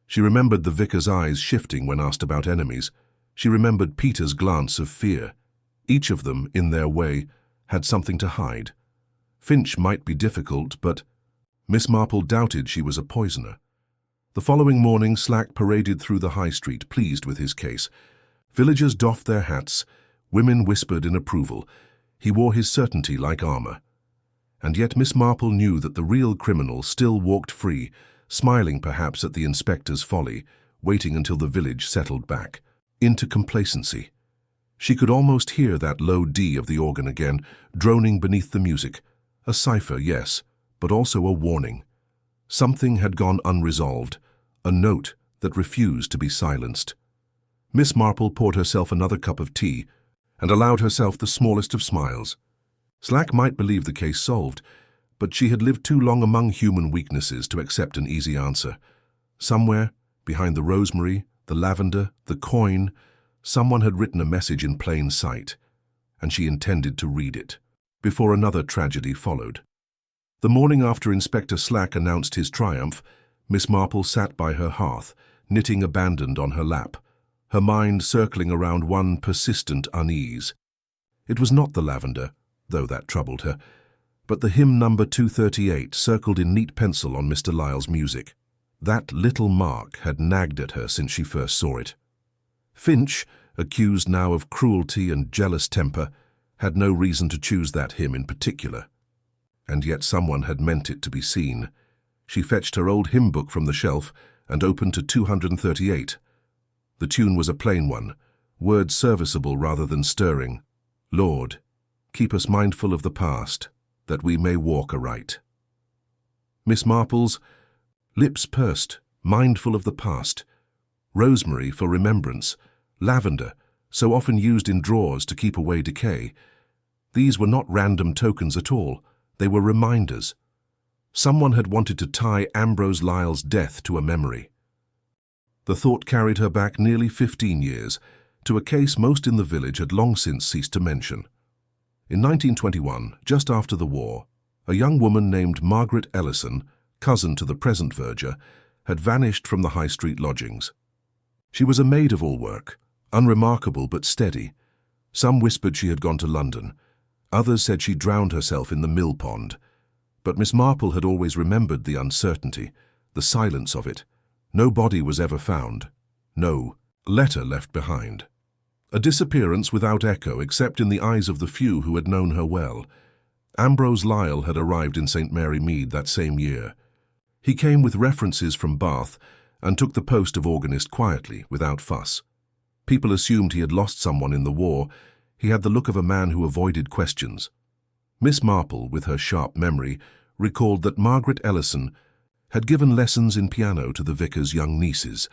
She remembered the vicar's eyes shifting when asked about enemies. She remembered Peter's glance of fear. Each of them, in their way, had something to hide. Finch might be difficult, but Miss Marple doubted she was a poisoner. The following morning, Slack paraded through the high street, pleased with his case. Villagers doffed their hats. Women whispered in approval. He wore his certainty like armour. And yet Miss Marple knew that the real criminal still walked free, smiling perhaps at the inspector's folly, waiting until the village settled back into complacency. She could almost hear that low D of the organ again, droning beneath the music. A cipher, yes, but also a warning. Something had gone unresolved, a note that refused to be silenced. Miss Marple poured herself another cup of tea and allowed herself the smallest of smiles. Slack might believe the case solved, but she had lived too long among human weaknesses to accept an easy answer. Somewhere, behind the rosemary, the lavender, the coin, someone had written a message in plain sight, and she intended to read it, before another tragedy followed. The morning after Inspector Slack announced his triumph, Miss Marple sat by her hearth, knitting abandoned on her lap, her mind circling around one persistent unease. It was not the lavender, though that troubled her, but the hymn number 238 circled in neat pencil on Mr. Lyle's music. That little mark had nagged at her since she first saw it. Finch, accused now of cruelty and jealous temper, had no reason to choose that hymn in particular. And yet someone had meant it to be seen. She fetched her old hymn book from the shelf and opened to 238. The tune was a plain one, words serviceable rather than stirring. Lord, keep us mindful of the past, that we may walk aright. Miss Marple's lips pursed, mindful of the past. Rosemary for remembrance, lavender, so often used in drawers to keep away decay. These were not random tokens at all, they were reminders. Someone had wanted to tie Ambrose Lyle's death to a memory. The thought carried her back nearly 15 years, to a case most in the village had long since ceased to mention. In 1921, just after the war, a young woman named Margaret Ellison, cousin to the present verger, had vanished from the High Street lodgings. She was a maid-of-all-work, unremarkable but steady. Some whispered she had gone to London. Others said she drowned herself in the mill pond. But Miss Marple had always remembered the uncertainty, the silence of it. No body was ever found. No letter left behind. A disappearance without echo except in the eyes of the few who had known her well. Ambrose Lyle had arrived in St. Mary Mead that same year. He came with references from Bath and took the post of organist quietly, without fuss. People assumed he had lost someone in the war. He had the look of a man who avoided questions. Miss Marple, with her sharp memory, recalled that Margaret Ellison had given lessons in piano to the vicar's young nieces,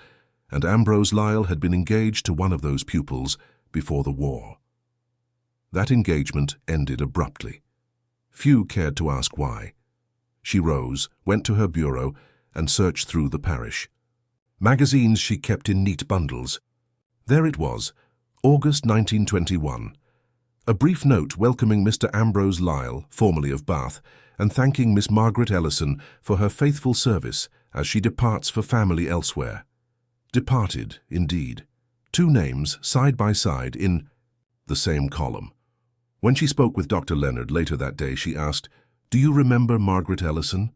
and Ambrose Lyle had been engaged to one of those pupils before the war. That engagement ended abruptly. Few cared to ask why. She rose, went to her bureau, and searched through the parish. Magazines she kept in neat bundles. There it was, August 1921. A brief note welcoming Mr. Ambrose Lyle, formerly of Bath, and thanking Miss Margaret Ellison for her faithful service as she departs for family elsewhere. Departed, indeed. Two names, side by side, in the same column. When she spoke with Dr. Leonard later that day, she asked, "Do you remember Margaret Ellison?"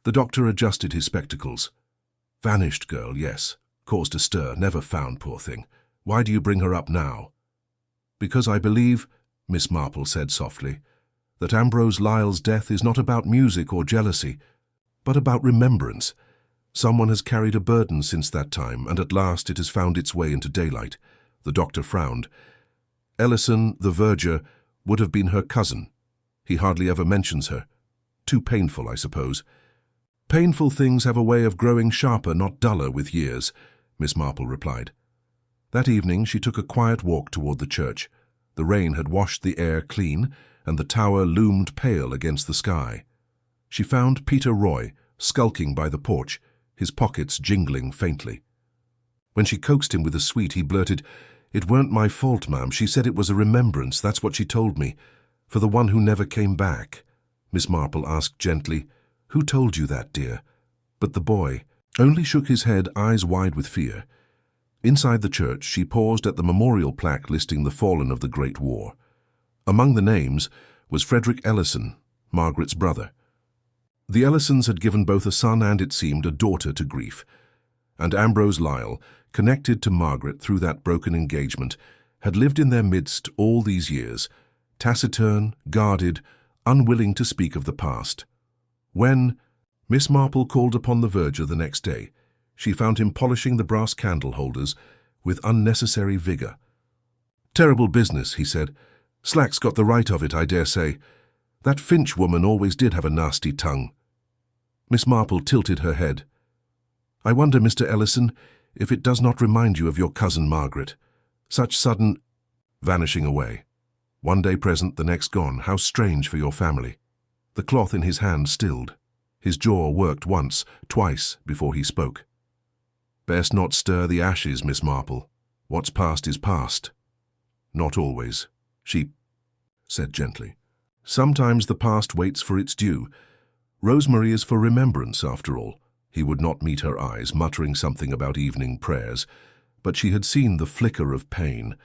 The doctor adjusted his spectacles. "Vanished girl, yes. Caused a stir, never found, poor thing. Why do you bring her up now?" "Because I believe," Miss Marple said softly, "that Ambrose Lyle's death is not about music or jealousy, but about remembrance. Someone has carried a burden since that time, and at last it has found its way into daylight." The doctor frowned. Ellison, the verger, would have been her cousin. He hardly ever mentions her. Too painful, I suppose. "Painful things have a way of growing sharper, not duller, with years," Miss Marple replied. That evening she took a quiet walk toward the church. The rain had washed the air clean, and the tower loomed pale against the sky. She found Peter Roy, skulking by the porch, his pockets jingling faintly. When she coaxed him with a sweet, he blurted, "It weren't my fault, ma'am. She said it was a remembrance, that's what she told me. For the one who never came back." Miss Marple asked gently, "Who told you that, dear?" But the boy only shook his head, eyes wide with fear. Inside the church, she paused at the memorial plaque listing the fallen of the Great War. Among the names was Frederick Ellison, Margaret's brother. The Ellisons had given both a son and, it seemed, a daughter to grief, and Ambrose Lyle, connected to Margaret through that broken engagement, had lived in their midst all these years, taciturn, guarded, unwilling to speak of the past. When Miss Marple called upon the verger the next day, she found him polishing the brass candle holders with unnecessary vigor. Terrible business, he said. Slack's got the right of it, I dare say. That Finch woman always did have a nasty tongue. Miss Marple tilted her head. I wonder, Mr. Ellison, if it does not remind you of your cousin Margaret. Such sudden vanishing away. One day present, the next gone. How strange for your family. The cloth in his hand stilled. His jaw worked once, twice, before he spoke. Best not stir the ashes, Miss Marple. What's past is past. Not always, she said gently. Sometimes the past waits for its due. Rosemary is for remembrance, after all. He would not meet her eyes, muttering something about evening prayers, but she had seen the flicker of pain,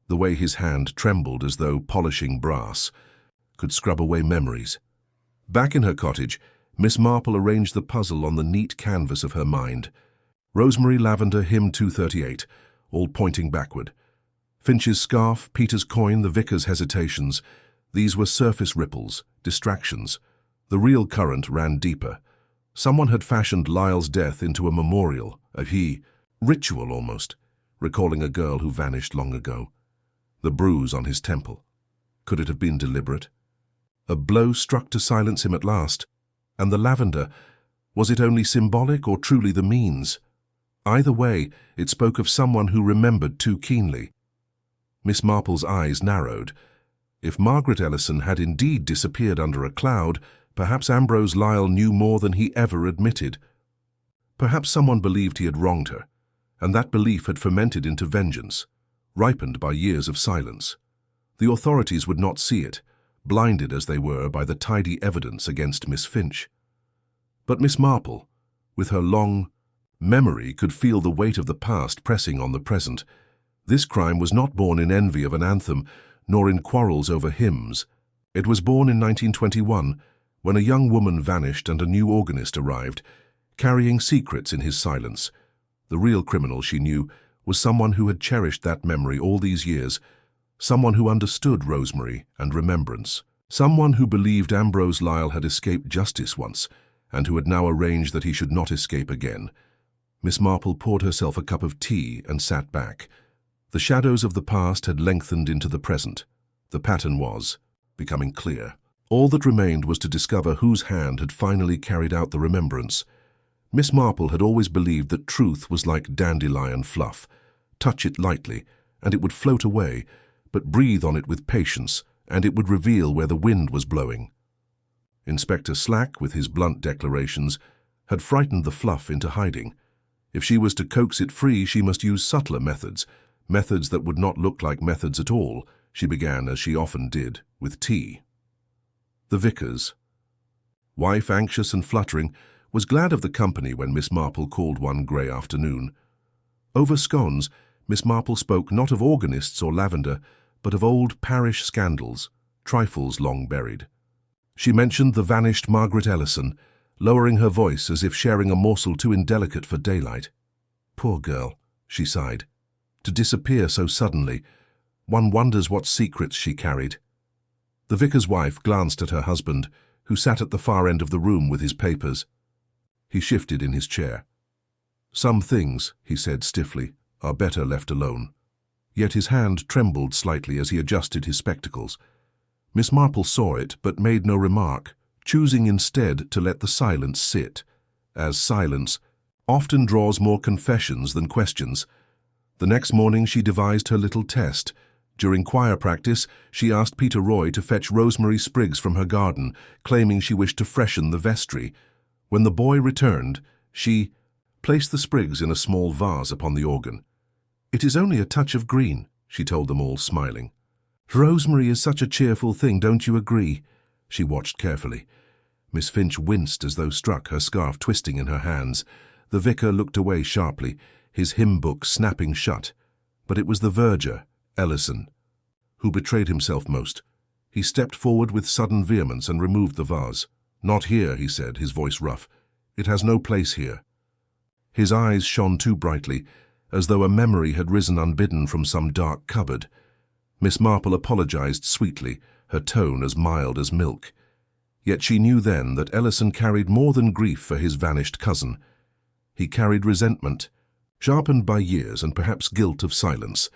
the way his hand trembled as though polishing brass, could scrub away memories. Back in her cottage, Miss Marple arranged the puzzle on the neat canvas of her mind. Rosemary, lavender, hymn 238, all pointing backward. Finch's scarf, Peter's coin, the vicar's hesitations. These were surface ripples, distractions. The real current ran deeper. Someone had fashioned Lyle's death into a memorial, ritual almost, recalling a girl who vanished long ago. The bruise on his temple. Could it have been deliberate? A blow struck to silence him at last. And the lavender, was it only symbolic or truly the means? Either way, it spoke of someone who remembered too keenly. Miss Marple's eyes narrowed. If Margaret Ellison had indeed disappeared under a cloud, perhaps Ambrose Lyle knew more than he ever admitted. Perhaps someone believed he had wronged her, and that belief had fermented into vengeance, ripened by years of silence. The authorities would not see it, blinded as they were by the tidy evidence against Miss Finch. But Miss Marple, with her long memory, could feel the weight of the past pressing on the present. This crime was not born in envy of an anthem, nor in quarrels over hymns. It was born in 1921, when a young woman vanished and a new organist arrived, carrying secrets in his silence. The real criminal, she knew, was someone who had cherished that memory all these years, someone who understood Rosemary and remembrance, someone who believed Ambrose Lyle had escaped justice once, and who had now arranged that he should not escape again. Miss Marple poured herself a cup of tea and sat back. The shadows of the past had lengthened into the present. The pattern was becoming clear. All that remained was to discover whose hand had finally carried out the remembrance. Miss Marple had always believed that truth was like dandelion fluff. Touch it lightly, and it would float away, but breathe on it with patience, and it would reveal where the wind was blowing. Inspector Slack, with his blunt declarations, had frightened the fluff into hiding. If she was to coax it free, she must use subtler methods, methods that would not look like methods at all. She began, as she often did, with tea. The vicar's wife, anxious and fluttering, was glad of the company when Miss Marple called one grey afternoon. Over scones, Miss Marple spoke not of organists or lavender, but of old parish scandals, trifles long buried. She mentioned the vanished Margaret Ellison, lowering her voice as if sharing a morsel too indelicate for daylight. Poor girl, she sighed. To disappear so suddenly, one wonders what secrets she carried. The vicar's wife glanced at her husband, who sat at the far end of the room with his papers. He shifted in his chair. Some things, he said stiffly, are better left alone. Yet his hand trembled slightly as he adjusted his spectacles. Miss Marple saw it, but made no remark, choosing instead to let the silence sit, as silence often draws more confessions than questions. The next morning she devised her little test. During choir practice, she asked Peter Roy to fetch rosemary sprigs from her garden, claiming she wished to freshen the vestry. When the boy returned, she placed the sprigs in a small vase upon the organ. It is only a touch of green, she told them all, smiling. Rosemary is such a cheerful thing, don't you agree? She watched carefully. Miss Finch winced as though struck, her scarf twisting in her hands. The vicar looked away sharply, his hymn-book snapping shut. But it was the verger, Ellison, who betrayed himself most. He stepped forward with sudden vehemence and removed the vase. Not here, he said, his voice rough. It has no place here. His eyes shone too brightly, as though a memory had risen unbidden from some dark cupboard. Miss Marple apologized sweetly, her tone as mild as milk. Yet she knew then that Ellison carried more than grief for his vanished cousin. He carried resentment, sharpened by years and perhaps guilt of silence.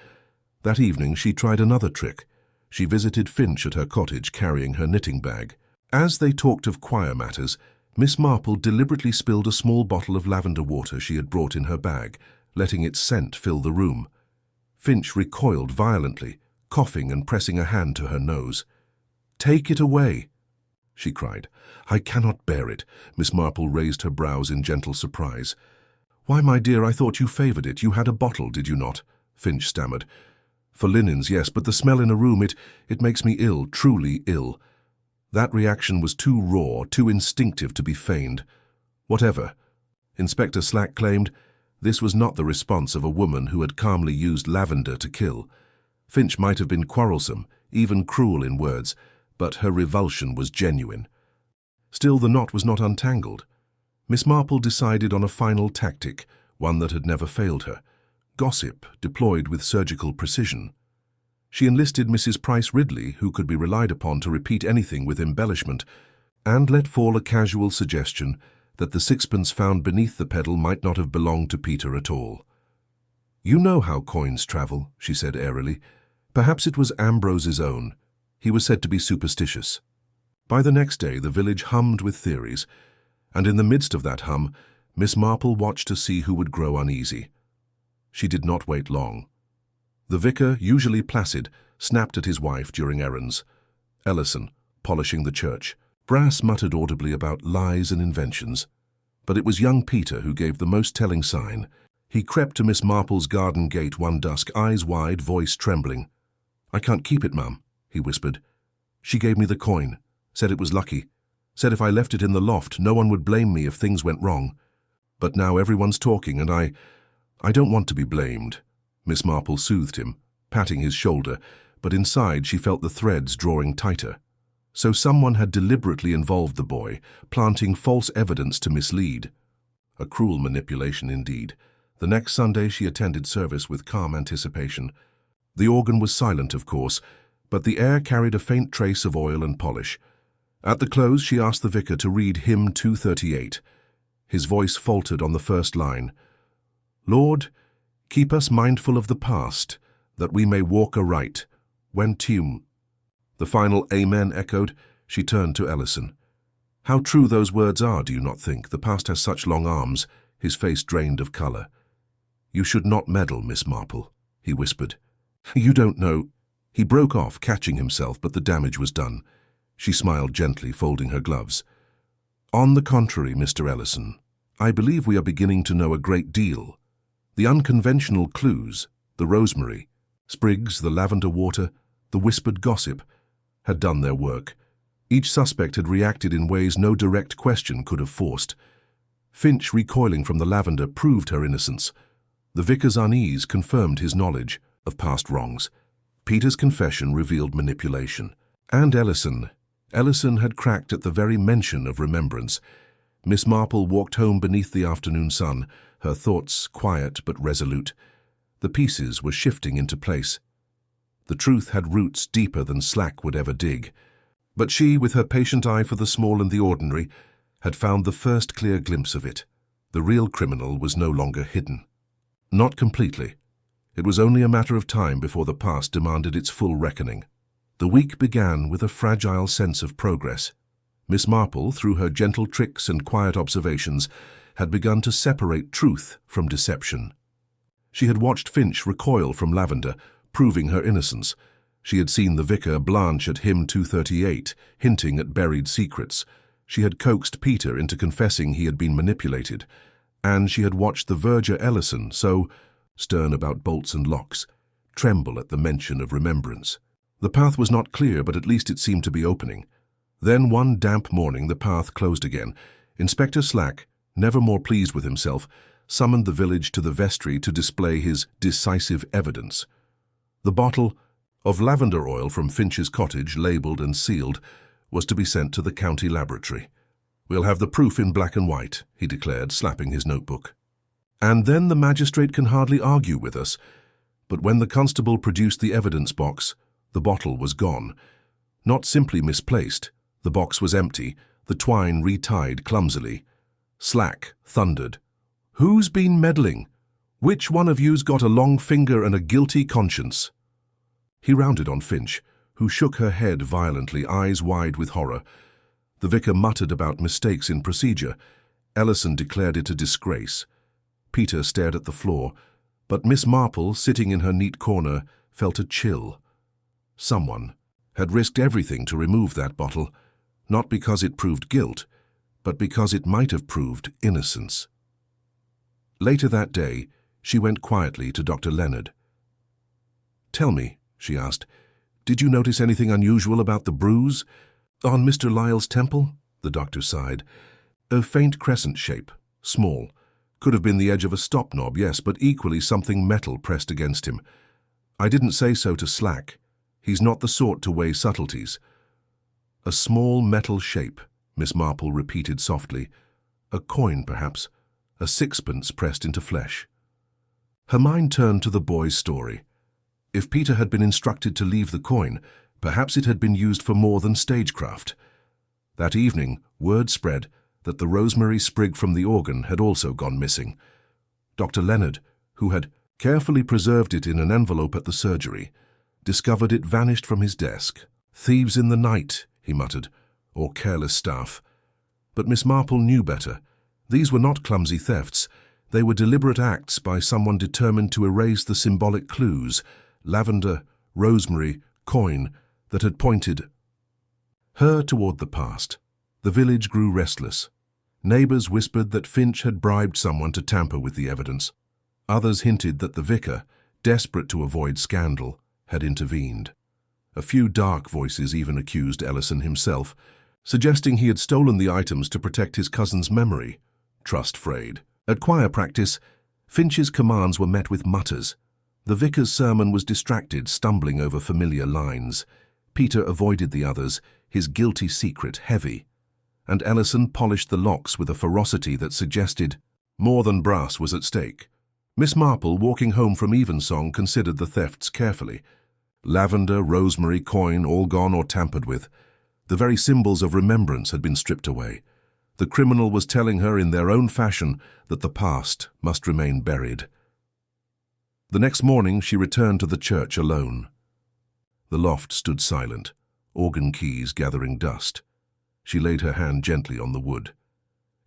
That evening she tried another trick. She visited Finch at her cottage carrying her knitting bag. As they talked of choir matters, Miss Marple deliberately spilled a small bottle of lavender water she had brought in her bag, letting its scent fill the room. Finch recoiled violently, coughing and pressing a hand to her nose. "Take it away," she cried. "I cannot bear it." Miss Marple raised her brows in gentle surprise. "Why, my dear, I thought you favoured it. You had a bottle, did you not?" Finch stammered. "For linens, yes, but the smell in a room, it makes me ill, truly ill." That reaction was too raw, too instinctive to be feigned. Whatever. Inspector Slack claimed, this was not the response of a woman who had calmly used lavender to kill. Finch might have been quarrelsome, even cruel in words, but her revulsion was genuine. Still, the knot was not untangled. Miss Marple decided on a final tactic, one that had never failed her: gossip deployed with surgical precision. She enlisted Mrs. Price Ridley, who could be relied upon to repeat anything with embellishment, and let fall a casual suggestion that the sixpence found beneath the pedal might not have belonged to Peter at all. "You know how coins travel," she said airily. Perhaps it was Ambrose's own. He was said to be superstitious. By the next day the village hummed with theories, and in the midst of that hum, Miss Marple watched to see who would grow uneasy. She did not wait long. The vicar, usually placid, snapped at his wife during errands. Ellison, polishing the church. Brass muttered audibly about lies and inventions. But it was young Peter who gave the most telling sign. He crept to Miss Marple's garden gate one dusk, eyes wide, voice trembling. "I can't keep it, Mum," he whispered. "She gave me the coin, said it was lucky, said if I left it in the loft no one would blame me if things went wrong. But now everyone's talking and I don't want to be blamed." Miss Marple soothed him, patting his shoulder, but inside she felt the threads drawing tighter. So someone had deliberately involved the boy, planting false evidence to mislead. A cruel manipulation indeed. The next Sunday she attended service with calm anticipation. The organ was silent, of course, but the air carried a faint trace of oil and polish. At the close she asked the vicar to read hymn 238. His voice faltered on the first line. "Lord, keep us mindful of the past, that we may walk aright, when tune." The final amen echoed. She turned to Ellison. "How true those words are, do you not think? The past has such long arms." His face drained of colour. "You should not meddle, Miss Marple," he whispered. "You don't know—" He broke off, catching himself, but the damage was done. She smiled gently, folding her gloves. "On the contrary, Mr. Ellison, I believe we are beginning to know a great deal. The unconventional clues, the rosemary, sprigs, the lavender water, the whispered gossip, had done their work. Each suspect had reacted in ways no direct question could have forced. Finch, recoiling from the lavender, proved her innocence. The vicar's unease confirmed his knowledge of past wrongs. Peter's confession revealed manipulation. And Ellison had cracked at the very mention of remembrance. Miss Marple walked home beneath the afternoon sun, her thoughts quiet but resolute. The pieces were shifting into place. The truth had roots deeper than Slack would ever dig. But she, with her patient eye for the small and the ordinary, had found the first clear glimpse of it. The real criminal was no longer hidden. Not completely. It was only a matter of time before the past demanded its full reckoning. The week began with a fragile sense of progress. Miss Marple, through her gentle tricks and quiet observations, had begun to separate truth from deception. She had watched Finch recoil from lavender, proving her innocence. She had seen the vicar blanch at hymn 238, hinting at buried secrets. She had coaxed Peter into confessing he had been manipulated. And she had watched the verger Ellison, so stern about bolts and locks, tremble at the mention of remembrance. The path was not clear, but at least it seemed to be opening. Then one damp morning the path closed again. Inspector Slack, never more pleased with himself, summoned the village to the vestry to display his decisive evidence. The bottle of lavender oil from Finch's cottage, labelled and sealed, was to be sent to the county laboratory. "We'll have the proof in black and white," he declared, slapping his notebook. "And then the magistrate can hardly argue with us." But when the constable produced the evidence box, the bottle was gone. Not simply misplaced. The box was empty, the twine retied clumsily. Slack thundered. "Who's been meddling? Which one of you's got a long finger and a guilty conscience?" He rounded on Finch, who shook her head violently, eyes wide with horror. The vicar muttered about mistakes in procedure. Ellison declared it a disgrace. Peter stared at the floor, but Miss Marple, sitting in her neat corner, felt a chill. Someone had risked everything to remove that bottle, not because it proved guilt, but because it might have proved innocence. Later that day, she went quietly to Dr. Leonard. "Tell me," she asked, "did you notice anything unusual about the bruise on Mr. Lyle's temple?" The doctor sighed. "A faint crescent shape, small. Could have been the edge of a stop knob, yes, but equally something metal pressed against him. I didn't say so to slack. He's not the sort to weigh subtleties." "A small metal shape," Miss Marple repeated softly. "A coin, perhaps. A sixpence pressed into flesh." Her mind turned to the boy's story. If Peter had been instructed to leave the coin, perhaps it had been used for more than stagecraft. That evening, word spread that the rosemary sprig from the organ had also gone missing. Dr. Leonard, who had carefully preserved it in an envelope at the surgery, discovered it vanished from his desk. "Thieves in the night," he muttered, "or careless staff." But Miss Marple knew better. These were not clumsy thefts. They were deliberate acts by someone determined to erase the symbolic clues, lavender, rosemary, coin, that had pointed her toward the past. The village grew restless. Neighbors whispered that Finch had bribed someone to tamper with the evidence. Others hinted that the vicar, desperate to avoid scandal, had intervened. A few dark voices even accused Ellison himself, suggesting he had stolen the items to protect his cousin's memory. Trust frayed. At choir practice, Finch's commands were met with mutters. The vicar's sermon was distracted, stumbling over familiar lines. Peter avoided the others, his guilty secret heavy. And Ellison polished the locks with a ferocity that suggested more than brass was at stake. Miss Marple, walking home from evensong, considered the thefts carefully. Lavender, rosemary, coin, all gone or tampered with. The very symbols of remembrance had been stripped away. The criminal was telling her in their own fashion that the past must remain buried. The next morning she returned to the church alone. The loft stood silent, organ keys gathering dust. She laid her hand gently on the wood.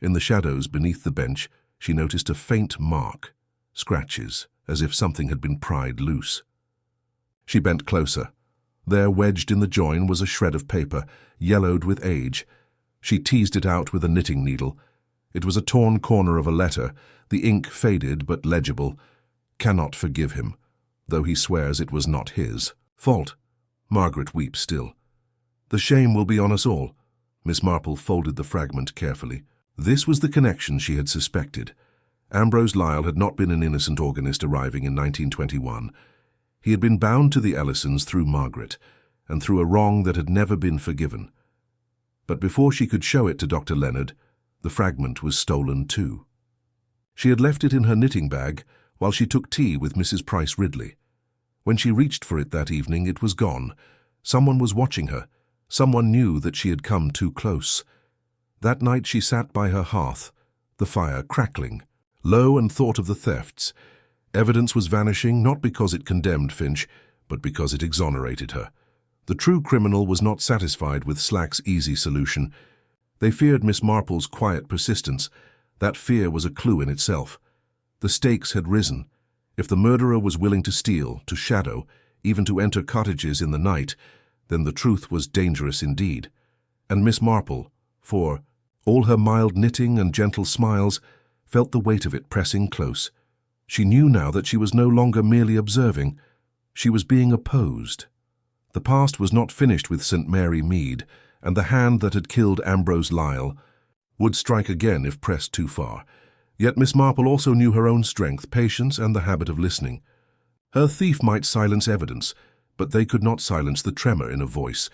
In the shadows beneath the bench, she noticed a faint mark, scratches, as if something had been pried loose. She bent closer. There, wedged in the join, was a shred of paper, yellowed with age. She teased it out with a knitting needle. It was a torn corner of a letter, the ink faded but legible. "Cannot forgive him, though he swears it was not his fault." Margaret weeps still. "The shame will be on us all." Miss Marple folded the fragment carefully. This was the connection she had suspected. Ambrose Lyle had not been an innocent organist arriving in 1921. He had been bound to the Ellisons through Margaret, and through a wrong that had never been forgiven. But before she could show it to Dr. Leonard, the fragment was stolen too. She had left it in her knitting bag while she took tea with Mrs. Price Ridley. When she reached for it that evening, it was gone. Someone was watching her. Someone knew that she had come too close. That night she sat by her hearth, the fire crackling, low, and thought of the thefts. Evidence was vanishing, not because it condemned Finch, but because it exonerated her. The true criminal was not satisfied with Slack's easy solution. They feared Miss Marple's quiet persistence. That fear was a clue in itself. The stakes had risen. If the murderer was willing to steal, to shadow, even to enter cottages in the night, then the truth was dangerous indeed. And Miss Marple, for all her mild knitting and gentle smiles, felt the weight of it pressing close. She knew now that she was no longer merely observing. She was being opposed. The past was not finished with St. Mary Mead, and the hand that had killed Ambrose Lyle would strike again if pressed too far. Yet Miss Marple also knew her own strength, patience, and the habit of listening. Her thief might silence evidence, but they could not silence the tremor in a voice,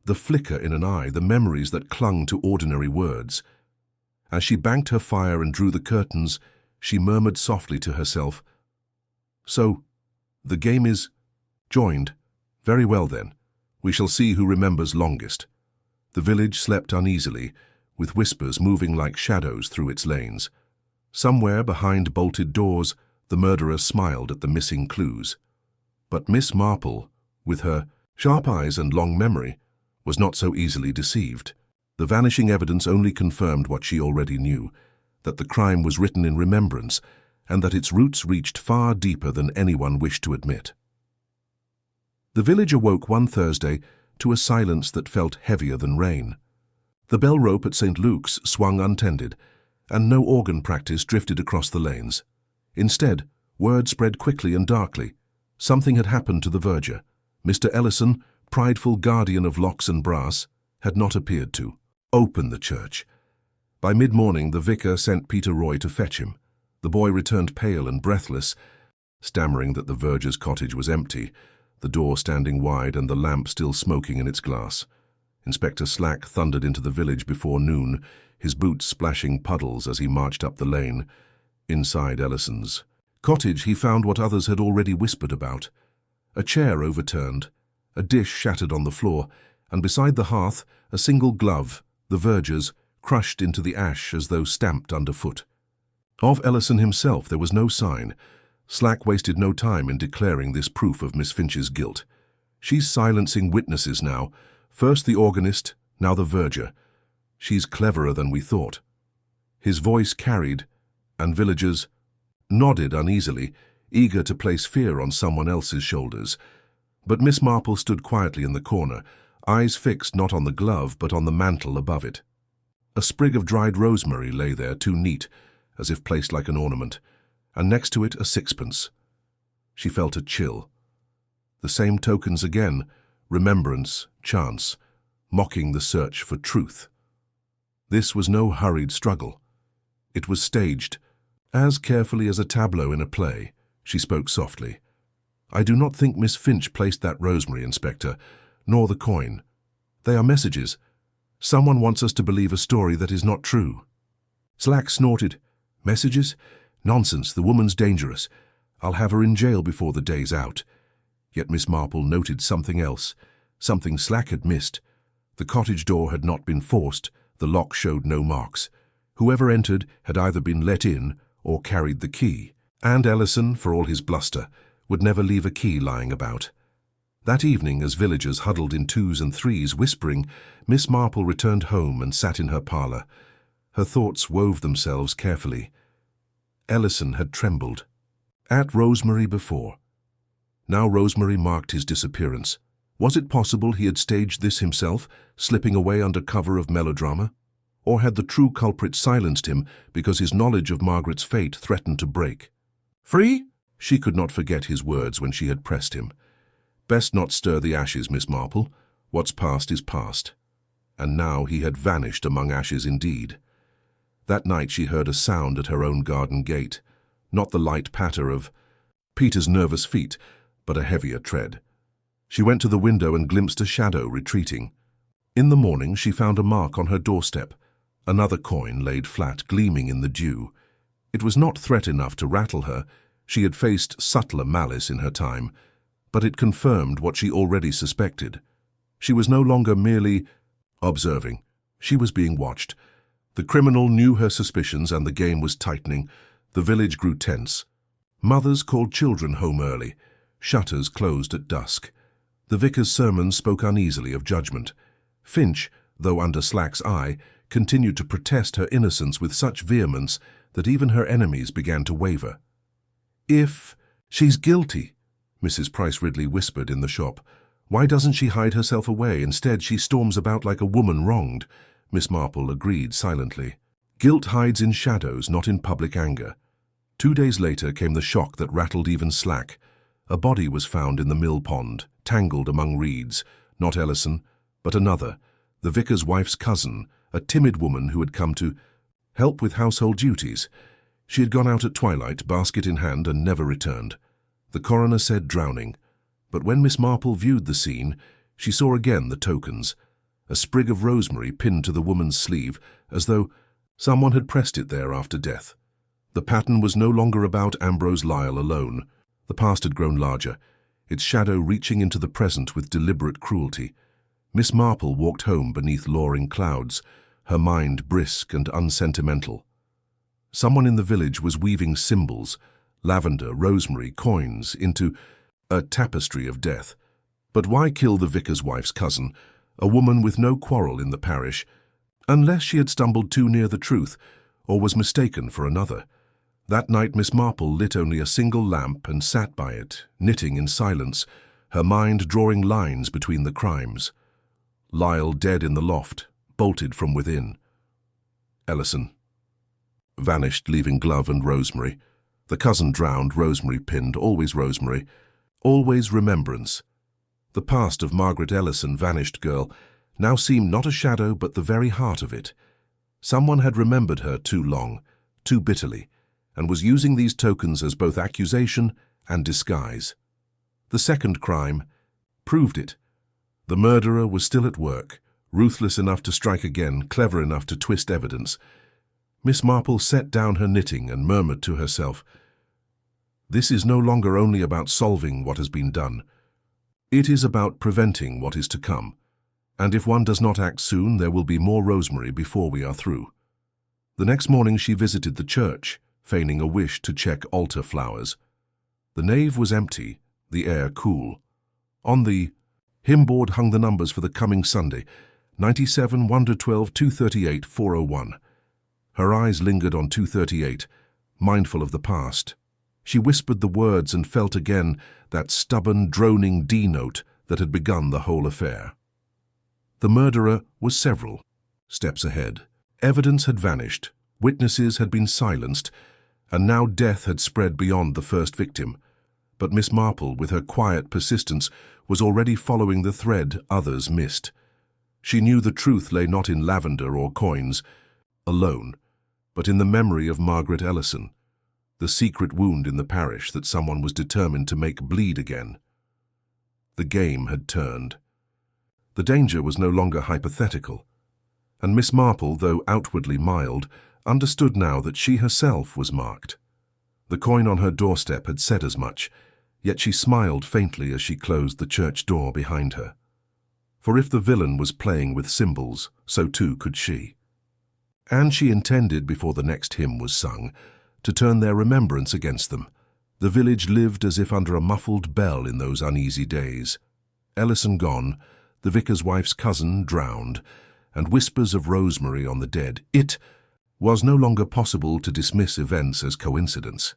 the flicker in an eye, the memories that clung to ordinary words. As she banked her fire and drew the curtains, she murmured softly to herself, "So, the game is joined. Very well then. We shall see who remembers longest." The village slept uneasily, with whispers moving like shadows through its lanes. Somewhere behind bolted doors, the murderer smiled at the missing clues. But Miss Marple with her sharp eyes and long memory, was not so easily deceived. The vanishing evidence only confirmed what she already knew, that the crime was written in remembrance, and that its roots reached far deeper than anyone wished to admit. The village awoke one Thursday to a silence that felt heavier than rain. The bell rope at St. Luke's swung untended, and no organ practice drifted across the lanes. Instead, word spread quickly and darkly. Something had happened to the verger. Mr. Ellison, prideful guardian of locks and brass, had not appeared to open the church. By mid-morning, the vicar sent Peter Roy to fetch him. The boy returned pale and breathless, stammering that the verger's cottage was empty, the door standing wide and the lamp still smoking in its glass. Inspector Slack thundered into the village before noon, his boots splashing puddles as he marched up the lane. Inside Ellison's cottage, he found what others had already whispered about. A chair overturned, a dish shattered on the floor, and beside the hearth, a single glove, the verger's, crushed into the ash as though stamped underfoot. Of Ellison himself there was no sign. Slack wasted no time in declaring this proof of Miss Finch's guilt. She's silencing witnesses now, first the organist, now the verger. She's cleverer than we thought. His voice carried, and villagers nodded uneasily, eager to place fear on someone else's shoulders. But Miss Marple stood quietly in the corner, eyes fixed not on the glove but on the mantel above it. A sprig of dried rosemary lay there, too neat, as if placed like an ornament, and next to it a sixpence. She felt a chill. The same tokens again, remembrance, chance, mocking the search for truth. This was no hurried struggle. It was staged, as carefully as a tableau in a play. She spoke softly. "I do not think Miss Finch placed that rosemary, Inspector, nor the coin. They are messages. Someone wants us to believe a story that is not true." Slack snorted. "Messages? Nonsense, the woman's dangerous. I'll have her in jail before the day's out." Yet Miss Marple noted something else, something Slack had missed. The cottage door had not been forced, the lock showed no marks. Whoever entered had either been let in or carried the key, and Ellison, for all his bluster, would never leave a key lying about. That evening, as villagers huddled in twos and threes, whispering, Miss Marple returned home and sat in her parlour. Her thoughts wove themselves carefully. Ellison had trembled. At Rosemary before. Now Rosemary marked his disappearance. Was it possible he had staged this himself, slipping away under cover of melodrama? Or had the true culprit silenced him because his knowledge of Margaret's fate threatened to break? "Free?" She could not forget his words when she had pressed him. "Best not stir the ashes, Miss Marple. What's past is past." And now he had vanished among ashes indeed. That night she heard a sound at her own garden gate, not the light patter of Peter's nervous feet, but a heavier tread. She went to the window and glimpsed a shadow retreating. In the morning she found a mark on her doorstep, another coin laid flat, gleaming in the dew. It was not threat enough to rattle her. She had faced subtler malice in her time, but it confirmed what she already suspected. She was no longer merely observing. She was being watched. The criminal knew her suspicions, and the game was tightening. The village grew tense. Mothers called children home early. Shutters closed at dusk. The vicar's sermons spoke uneasily of judgment. Finch, though under Slack's eye, continued to protest her innocence with such vehemence that even her enemies began to waver. "If she's guilty," Mrs. Price Ridley whispered in the shop, "why doesn't she hide herself away? Instead, she storms about like a woman wronged." Miss Marple agreed silently. Guilt hides in shadows, not in public anger. 2 days later came the shock that rattled even Slack. A body was found in the mill pond, tangled among reeds. Not Ellison, but another, the vicar's wife's cousin, a timid woman who had come to help with household duties. She had gone out at twilight, basket in hand, and never returned. The coroner said drowning, but when Miss Marple viewed the scene, she saw again the tokens. A sprig of rosemary pinned to the woman's sleeve, as though someone had pressed it there after death. The pattern was no longer about Ambrose Lyle alone. The past had grown larger, its shadow reaching into the present with deliberate cruelty. Miss Marple walked home beneath lowering clouds, her mind brisk and unsentimental. Someone in the village was weaving symbols, lavender, rosemary, coins, into a tapestry of death. But why kill the vicar's wife's cousin, a woman with no quarrel in the parish, unless she had stumbled too near the truth or was mistaken for another? That night Miss Marple lit only a single lamp and sat by it, knitting in silence, her mind drawing lines between the crimes. Lyle dead in the loft, bolted from within. Ellison vanished, leaving Glove and Rosemary. The cousin drowned, Rosemary pinned, always Rosemary, always remembrance. The past of Margaret Ellison, vanished girl, now seemed not a shadow but the very heart of it. Someone had remembered her too long, too bitterly, and was using these tokens as both accusation and disguise. The second crime proved it. The murderer was still at work, ruthless enough to strike again, clever enough to twist evidence. Miss Marple set down her knitting and murmured to herself, "This is no longer only about solving what has been done. It is about preventing what is to come. And if one does not act soon, there will be more Rosemary before we are through." The next morning she visited the church, feigning a wish to check altar flowers. The nave was empty, the air cool. On the hymn board hung the numbers for the coming Sunday, 97, 112, 238, 401. Her eyes lingered on 238, mindful of the past. She whispered the words and felt again that stubborn, droning D note that had begun the whole affair. The murderer was several steps ahead. Evidence had vanished, witnesses had been silenced, and now death had spread beyond the first victim. But Miss Marple, with her quiet persistence, was already following the thread others missed. She knew the truth lay not in lavender or coins alone, but in the memory of Margaret Ellison, the secret wound in the parish that someone was determined to make bleed again. The game had turned. The danger was no longer hypothetical, and Miss Marple, though outwardly mild, understood now that she herself was marked. The coin on her doorstep had said as much, yet she smiled faintly as she closed the church door behind her. For if the villain was playing with symbols, so too could she. And she intended, before the next hymn was sung, to turn their remembrance against them. The village lived as if under a muffled bell in those uneasy days. Ellison gone, the vicar's wife's cousin drowned, and whispers of Rosemary on the dead. It was no longer possible to dismiss events as coincidence.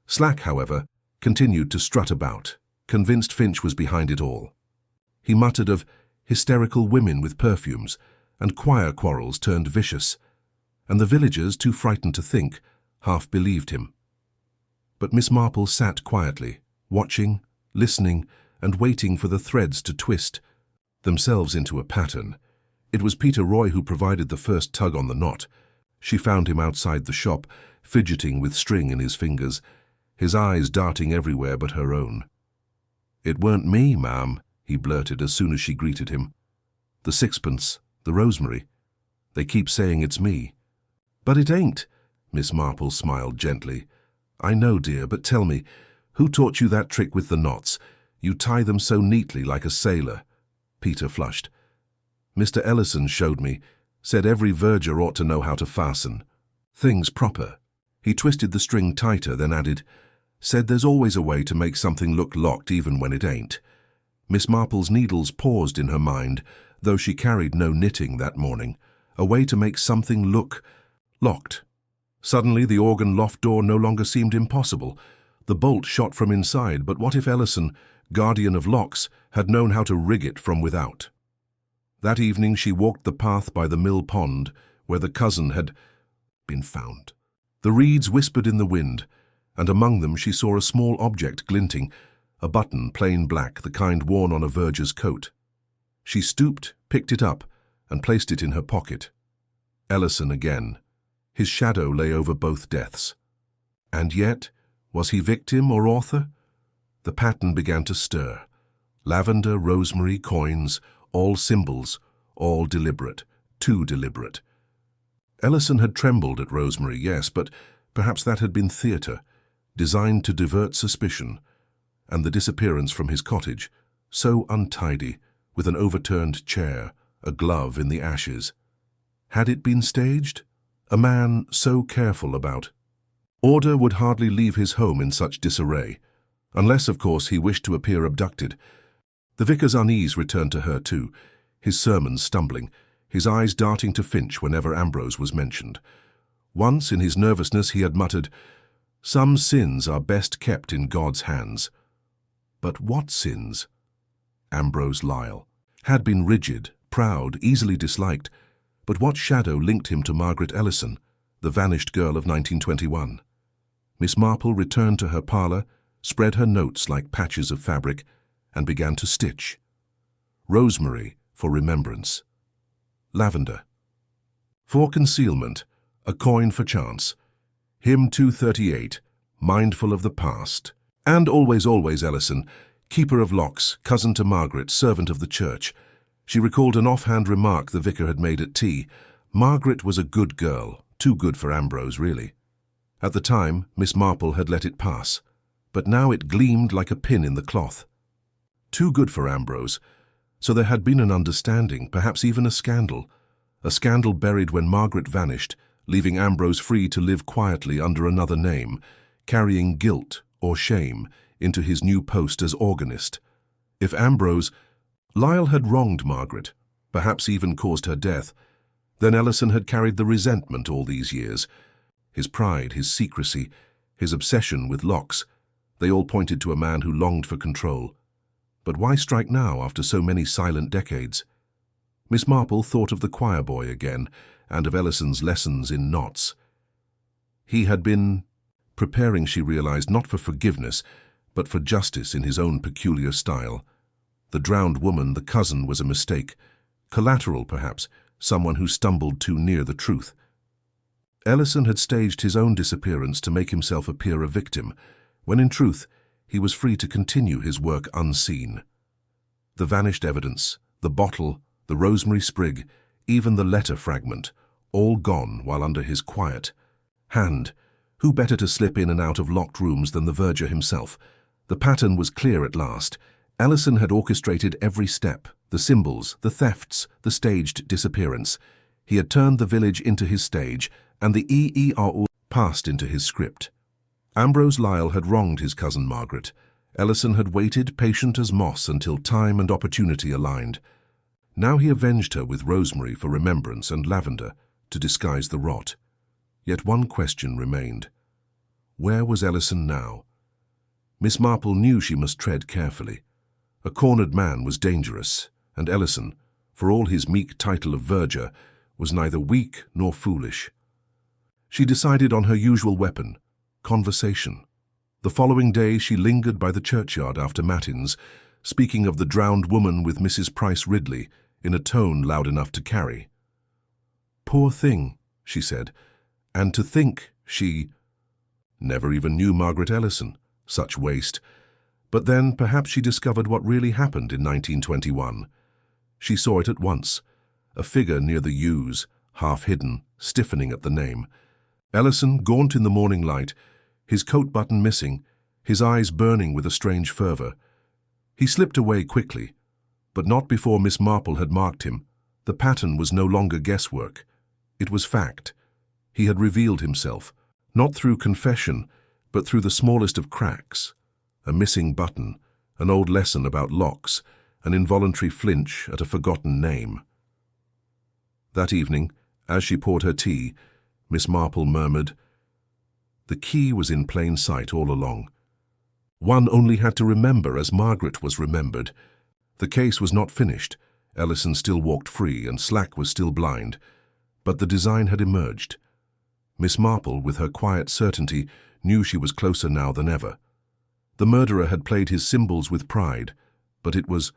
Slack, however, continued to strut about, convinced Finch was behind it all. He muttered of hysterical women with perfumes, and choir quarrels turned vicious, and the villagers, too frightened to think, half believed him. But Miss Marple sat quietly, watching, listening, and waiting for the threads to twist themselves into a pattern. It was Peter Roy who provided the first tug on the knot. She found him outside the shop, fidgeting with string in his fingers, his eyes darting everywhere but her own. "It weren't me, ma'am," he blurted as soon as she greeted him. "The sixpence, the Rosemary. They keep saying it's me." "But it ain't," Miss Marple smiled gently. "I know, dear, but tell me, who taught you that trick with the knots? You tie them so neatly like a sailor." Peter flushed. "Mr. Ellison showed me, said every verger ought to know how to fasten things proper." He twisted the string tighter, then added, "Said there's always a way to make something look locked even when it ain't." Miss Marple's needles paused in her mind, though she carried no knitting that morning. A way to make something look locked. Suddenly the organ loft door no longer seemed impossible. The bolt shot from inside, but what if Ellison, guardian of locks, had known how to rig it from without? That evening she walked the path by the mill pond, where the cousin had been found. The reeds whispered in the wind, and among them she saw a small object glinting, a button, plain black, the kind worn on a verger's coat. She stooped, picked it up, and placed it in her pocket. Ellison again. His shadow lay over both deaths. And yet, was he victim or author? The pattern began to stir. Lavender, rosemary, coins, all symbols, all deliberate, too deliberate. Ellison had trembled at Rosemary, yes, but perhaps that had been theatre, designed to divert suspicion, and the disappearance from his cottage, so untidy, with an overturned chair, a glove in the ashes. Had it been staged? A man so careful about order would hardly leave his home in such disarray, unless, of course, he wished to appear abducted. The vicar's unease returned to her too, his sermons stumbling, his eyes darting to Finch whenever Ambrose was mentioned. Once, in his nervousness, he had muttered, "Some sins are best kept in God's hands." But what sins? Ambrose Lyle had been rigid, proud, easily disliked, but what shadow linked him to Margaret Ellison, the vanished girl of 1921? Miss Marple returned to her parlour, spread her notes like patches of fabric, and began to stitch. Rosemary for remembrance. Lavender. For concealment, a coin for chance. Hymn 238, mindful of the past. And always, always Ellison, keeper of locks, cousin to Margaret, servant of the church. She recalled an offhand remark the vicar had made at tea. Margaret was a good girl, too good for Ambrose, really. At the time, Miss Marple had let it pass, but now it gleamed like a pin in the cloth. Too good for Ambrose, so there had been an understanding, perhaps even a scandal buried when Margaret vanished, leaving Ambrose free to live quietly under another name, carrying guilt or shame into his new post as organist. If Ambrose Lyle had wronged Margaret, perhaps even caused her death, then Ellison had carried the resentment all these years. His pride, his secrecy, his obsession with locks, they all pointed to a man who longed for control. But why strike now after so many silent decades? Miss Marple thought of the choir boy again, and of Ellison's lessons in knots. He had been preparing, she realized, not for forgiveness, but for justice in his own peculiar style. The drowned woman, the cousin, was a mistake. Collateral, perhaps, someone who stumbled too near the truth. Ellison had staged his own disappearance to make himself appear a victim, when in truth he was free to continue his work unseen. The vanished evidence, the bottle, the rosemary sprig, even the letter fragment, all gone while under his quiet hand. Who better to slip in and out of locked rooms than the verger himself? The pattern was clear at last. Ellison had orchestrated every step, the symbols, the thefts, the staged disappearance. He had turned the village into his stage, and the EERO passed into his script. Ambrose Lyle had wronged his cousin Margaret. Ellison had waited, patient as moss, until time and opportunity aligned. Now he avenged her with rosemary for remembrance and lavender to disguise the rot. Yet one question remained. Where was Ellison now? Miss Marple knew she must tread carefully. A cornered man was dangerous, and Ellison, for all his meek title of verger, was neither weak nor foolish. She decided on her usual weapon, conversation. The following day she lingered by the churchyard after matins, speaking of the drowned woman with Mrs. Price Ridley in a tone loud enough to carry. "Poor thing," she said, "and to think she never even knew Margaret Ellison. Such waste. But then perhaps she discovered what really happened in 1921. She saw it at once, a figure near the yews, half hidden, stiffening at the name. Ellison, gaunt in the morning light, his coat button missing, his eyes burning with a strange fervour. He slipped away quickly, but not before Miss Marple had marked him. The pattern was no longer guesswork. It was fact. He had revealed himself, not through confession, but through the smallest of cracks. A missing button, an old lesson about locks, an involuntary flinch at a forgotten name. That evening, as she poured her tea, Miss Marple murmured, "The key was in plain sight all along. One only had to remember as Margaret was remembered. The case was not finished. Ellison still walked free and Slack was still blind. But the design had emerged. Miss Marple, with her quiet certainty, knew she was closer now than ever. The murderer had played his symbols with pride, but it was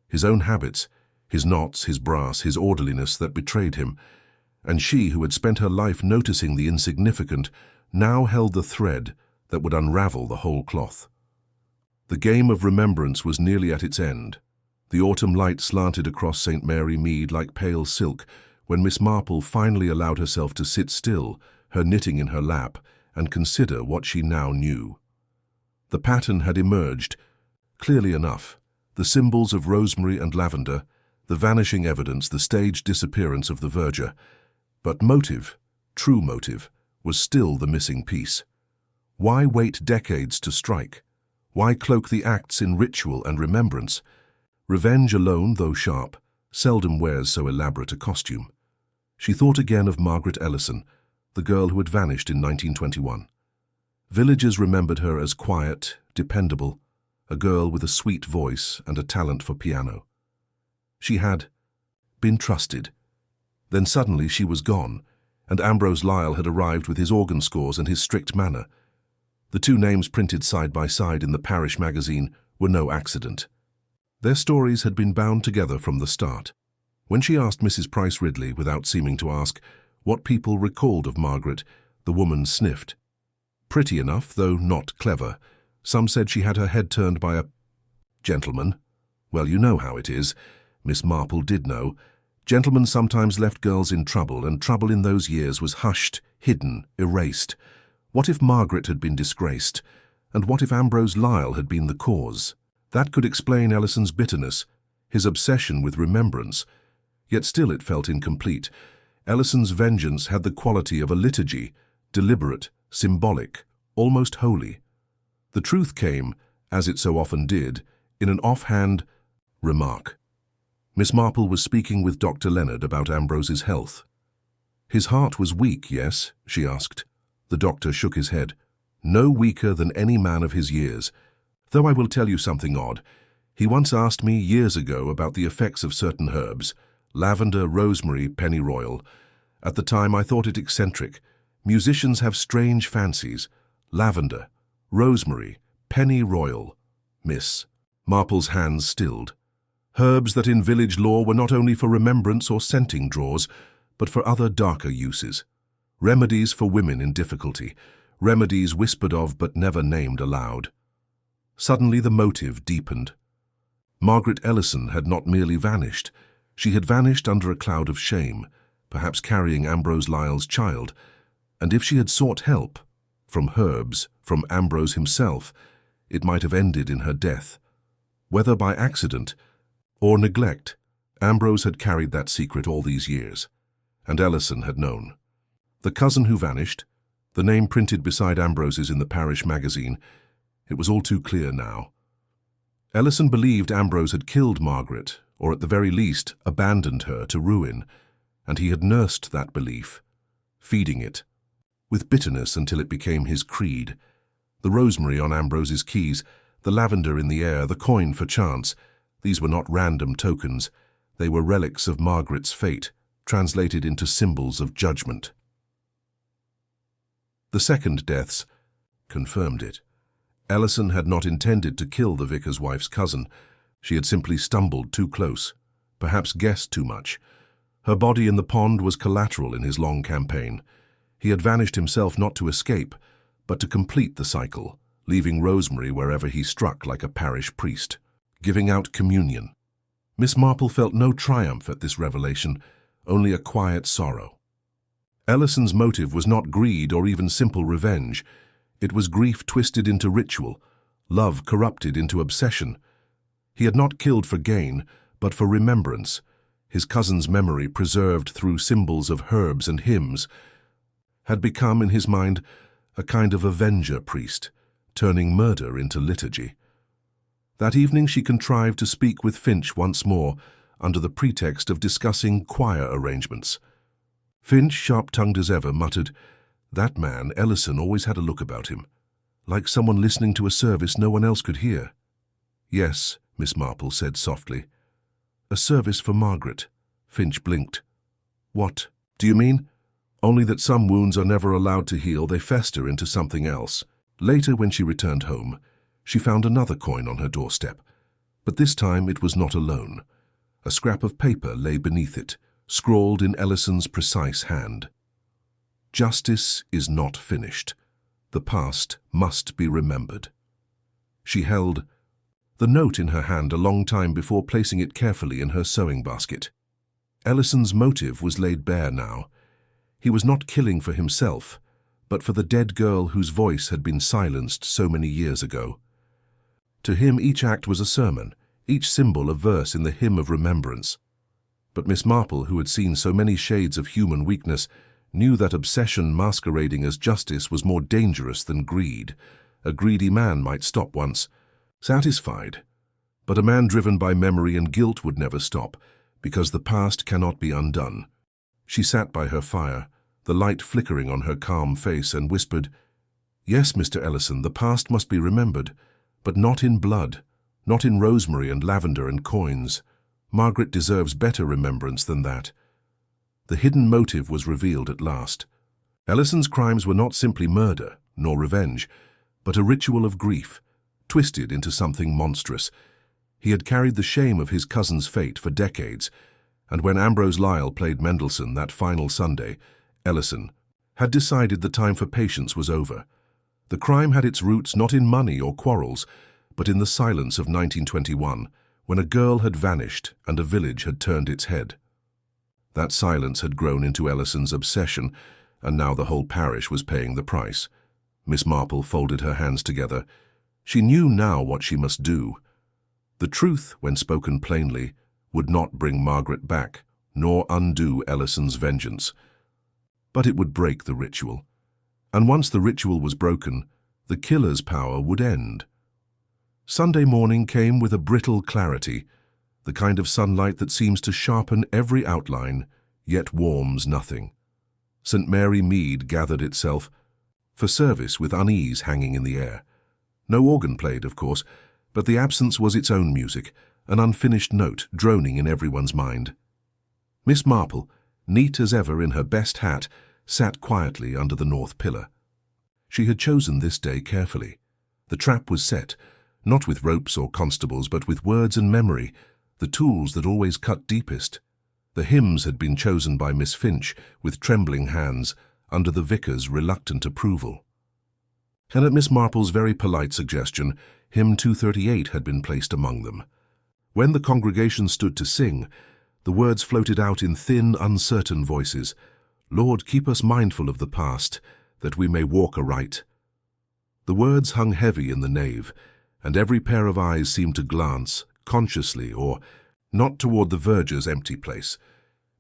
his own habits, his knots, his brass, his orderliness that betrayed him, and she, who had spent her life noticing the insignificant, now held the thread that would unravel the whole cloth. The game of remembrance was nearly at its end. The autumn light slanted across St. Mary Mead like pale silk when Miss Marple finally allowed herself to sit still, her knitting in her lap, and consider what she now knew. The pattern had emerged, clearly enough, the symbols of rosemary and lavender, the vanishing evidence, the staged disappearance of the verger. But motive, true motive, was still the missing piece. Why wait decades to strike? Why cloak the acts in ritual and remembrance? Revenge alone, though sharp, seldom wears so elaborate a costume. She thought again of Margaret Ellison, the girl who had vanished in 1921. Villagers remembered her as quiet, dependable, a girl with a sweet voice and a talent for piano. She had been trusted. Then suddenly she was gone, and Ambrose Lyle had arrived with his organ scores and his strict manner. The two names printed side by side in the parish magazine were no accident. Their stories had been bound together from the start. When she asked Mrs. Price Ridley, without seeming to ask, what people recalled of Margaret, the woman sniffed. Pretty enough, though not clever. Some said she had her head turned by a gentleman. Well, you know how it is. Miss Marple did know. Gentlemen sometimes left girls in trouble, and trouble in those years was hushed, hidden, erased. What if Margaret had been disgraced? And what if Ambrose Lyle had been the cause? That could explain Ellison's bitterness, his obsession with remembrance. Yet still it felt incomplete. Ellison's vengeance had the quality of a liturgy, deliberate, symbolic, almost holy. The truth came, as it so often did, in an offhand remark. Miss Marple was speaking with Dr. Leonard about Ambrose's health. His heart was weak, yes? She asked. The doctor shook his head. No weaker than any man of his years. Though I will tell you something odd. He once asked me years ago about the effects of certain herbs, lavender, rosemary, pennyroyal. At the time I thought it eccentric. Musicians have strange fancies. Lavender, rosemary, pennyroyal. Miss Marple's hands stilled. Herbs that in village lore were not only for remembrance or scenting draws, but for other darker uses. Remedies for women in difficulty. Remedies whispered of but never named aloud. Suddenly the motive deepened. Margaret Ellison had not merely vanished. She had vanished under a cloud of shame, perhaps carrying Ambrose Lyle's child. And if she had sought help, from herbs, from Ambrose himself, it might have ended in her death. Whether by accident or neglect, Ambrose had carried that secret all these years, and Ellison had known. The cousin who vanished, the name printed beside Ambrose's in the parish magazine, it was all too clear now. Ellison believed Ambrose had killed Margaret, or at the very least abandoned her to ruin, and he had nursed that belief, feeding it, with bitterness until it became his creed. The rosemary on Ambrose's keys, the lavender in the air, the coin for chance, these were not random tokens. They were relics of Margaret's fate, translated into symbols of judgment. The second deaths confirmed it. Ellison had not intended to kill the vicar's wife's cousin. She had simply stumbled too close, perhaps guessed too much. Her body in the pond was collateral in his long campaign. He had vanished himself not to escape, but to complete the cycle, leaving rosemary wherever he struck like a parish priest, giving out communion. Miss Marple felt no triumph at this revelation, only a quiet sorrow. Ellison's motive was not greed or even simple revenge. It was grief twisted into ritual, love corrupted into obsession. He had not killed for gain, but for remembrance, his cousin's memory preserved through symbols of herbs and hymns, had become in his mind a kind of avenger priest, turning murder into liturgy. That evening she contrived to speak with Finch once more, under the pretext of discussing choir arrangements. Finch, sharp-tongued as ever, muttered, "That man, Ellison, always had a look about him, like someone listening to a service no one else could hear." "Yes," Miss Marple said softly. "A service for Margaret." Finch blinked. "What do you mean?" "Only that some wounds are never allowed to heal, they fester into something else." Later, when she returned home, she found another coin on her doorstep, but this time it was not alone. A scrap of paper lay beneath it, scrawled in Ellison's precise hand. "Justice is not finished. The past must be remembered." She held the note in her hand a long time before placing it carefully in her sewing basket. Ellison's motive was laid bare now. He was not killing for himself, but for the dead girl whose voice had been silenced so many years ago. To him each act was a sermon, each symbol a verse in the hymn of remembrance. But Miss Marple, who had seen so many shades of human weakness, knew that obsession masquerading as justice was more dangerous than greed. A greedy man might stop once, satisfied, But a man driven by memory and guilt would never stop, because the past cannot be undone. She sat by her fire, the light flickering on her calm face, and whispered, "Yes, Mr. Ellison, the past must be remembered, but not in blood, not in rosemary and lavender and coins. Margaret deserves better remembrance than that." The hidden motive was revealed at last. Ellison's crimes were not simply murder, nor revenge, but a ritual of grief, twisted into something monstrous. He had carried the shame of his cousin's fate for decades, and when Ambrose Lyle played Mendelssohn that final Sunday, Ellison had decided the time for patience was over. The crime had its roots not in money or quarrels, but in the silence of 1921, when a girl had vanished and a village had turned its head. That silence had grown into Ellison's obsession, and now the whole parish was paying the price. Miss Marple folded her hands together. She knew now what she must do. The truth, when spoken plainly, would not bring Margaret back, nor undo Ellison's vengeance. But it would break the ritual. And once the ritual was broken, the killer's power would end. Sunday morning came with a brittle clarity, the kind of sunlight that seems to sharpen every outline, yet warms nothing. St. Mary Mead gathered itself for service with unease hanging in the air. No organ played, of course, but the absence was its own music, an unfinished note droning in everyone's mind. Miss Marple, neat as ever in her best hat, sat quietly under the north pillar. She had chosen this day carefully. The trap was set, not with ropes or constables, but with words and memory, the tools that always cut deepest. The hymns had been chosen by Miss Finch with trembling hands, under the vicar's reluctant approval. And at Miss Marple's very polite suggestion, hymn 238 had been placed among them. When the congregation stood to sing, the words floated out in thin, uncertain voices. "Lord, keep us mindful of the past, that we may walk aright." The words hung heavy in the nave, and every pair of eyes seemed to glance, consciously or not, toward the verger's empty place.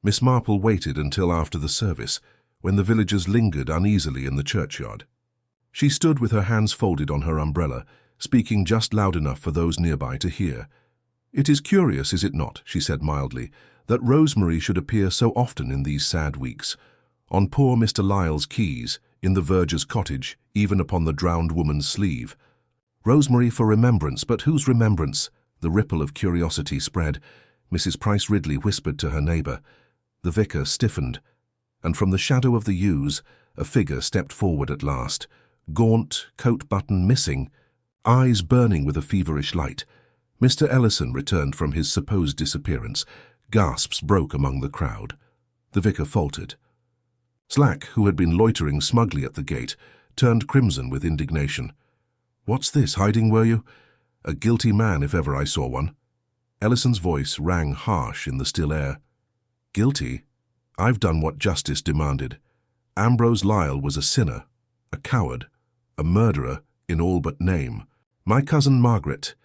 Miss Marple waited until after the service, when the villagers lingered uneasily in the churchyard. She stood with her hands folded on her umbrella, speaking just loud enough for those nearby to hear. "It is curious, is it not," she said mildly, "that rosemary should appear so often in these sad weeks. On poor Mr. Lyle's keys, in the verger's cottage, even upon the drowned woman's sleeve. Rosemary for remembrance, but whose remembrance?" The ripple of curiosity spread. Mrs. Price Ridley whispered to her neighbour. The vicar stiffened, and from the shadow of the yews, a figure stepped forward at last, gaunt, coat button missing, eyes burning with a feverish light. Mr. Ellison returned from his supposed disappearance. Gasps broke among the crowd. The vicar faltered. Slack, who had been loitering smugly at the gate, turned crimson with indignation. "What's this, hiding were you? A guilty man if ever I saw one." Ellison's voice rang harsh in the still air. "Guilty? I've done what justice demanded. Ambrose Lyle was a sinner, a coward, a murderer in all but name. My cousin Margaret,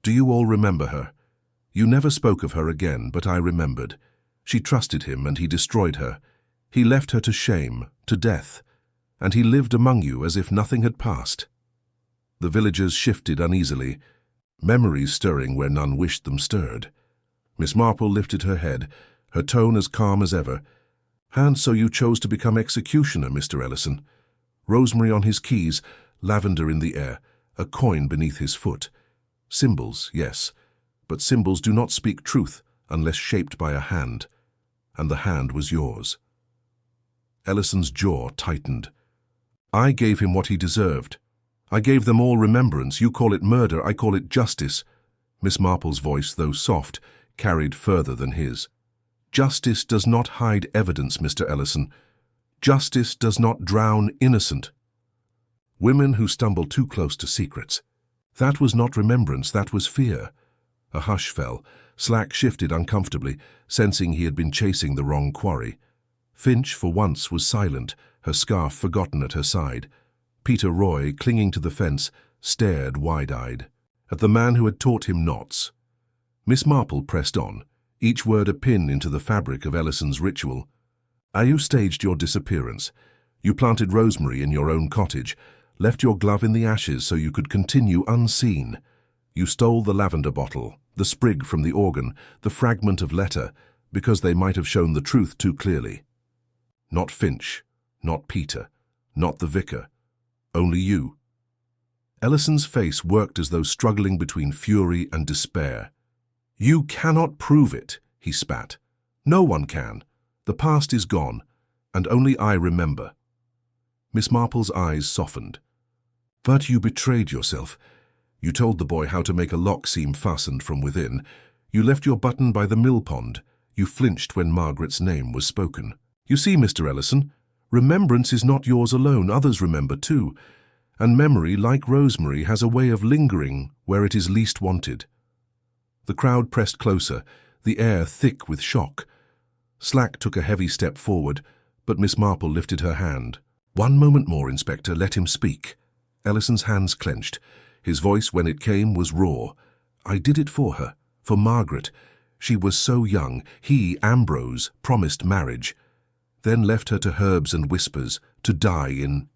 do you all remember her? You never spoke of her again, but I remembered. She trusted him and he destroyed her. He left her to shame, to death, and he lived among you as if nothing had passed." The villagers shifted uneasily, memories stirring where none wished them stirred. Miss Marple lifted her head, her tone as calm as ever. "And so you chose to become executioner, Mr. Ellison. Rosemary on his keys, lavender in the air, a coin beneath his foot. Symbols, yes, but symbols do not speak truth unless shaped by a hand, and the hand was yours." Ellison's jaw tightened. "I gave him what he deserved. I gave them all remembrance. You call it murder, I call it justice." Miss Marple's voice, though soft, carried further than his. "Justice does not hide evidence, Mr. Ellison. Justice does not drown innocent. Women who stumble too close to secrets. That was not remembrance, that was fear." A hush fell. Slack shifted uncomfortably, sensing he had been chasing the wrong quarry. Finch, for once, was silent, her scarf forgotten at her side. Peter Roy, clinging to the fence, stared wide-eyed at the man who had taught him knots. Miss Marple pressed on, each word a pin into the fabric of Ellison's ritual. "You staged your disappearance. You planted rosemary in your own cottage, left your glove in the ashes so you could continue unseen. You stole the lavender bottle, the sprig from the organ, the fragment of letter, because they might have shown the truth too clearly. Not Finch, not Peter, not the vicar, only you. Ellison's face worked as though struggling between fury and despair. You cannot prove it, he spat. No one can. The past is gone, and only I remember. Miss Marple's eyes softened. But you betrayed yourself. You told the boy how to make a lock seem fastened from within. You left your button by the mill pond. You flinched when Margaret's name was spoken. You see, Mr. Ellison, remembrance is not yours alone. Others remember too. And memory, like rosemary, has a way of lingering where it is least wanted. The crowd pressed closer, the air thick with shock. Slack took a heavy step forward, but Miss Marple lifted her hand. One moment more, Inspector, let him speak. Ellison's hands clenched. His voice, when it came, was raw. I did it for her, for Margaret. She was so young. He, Ambrose, promised marriage, then left her to herbs and whispers, to die in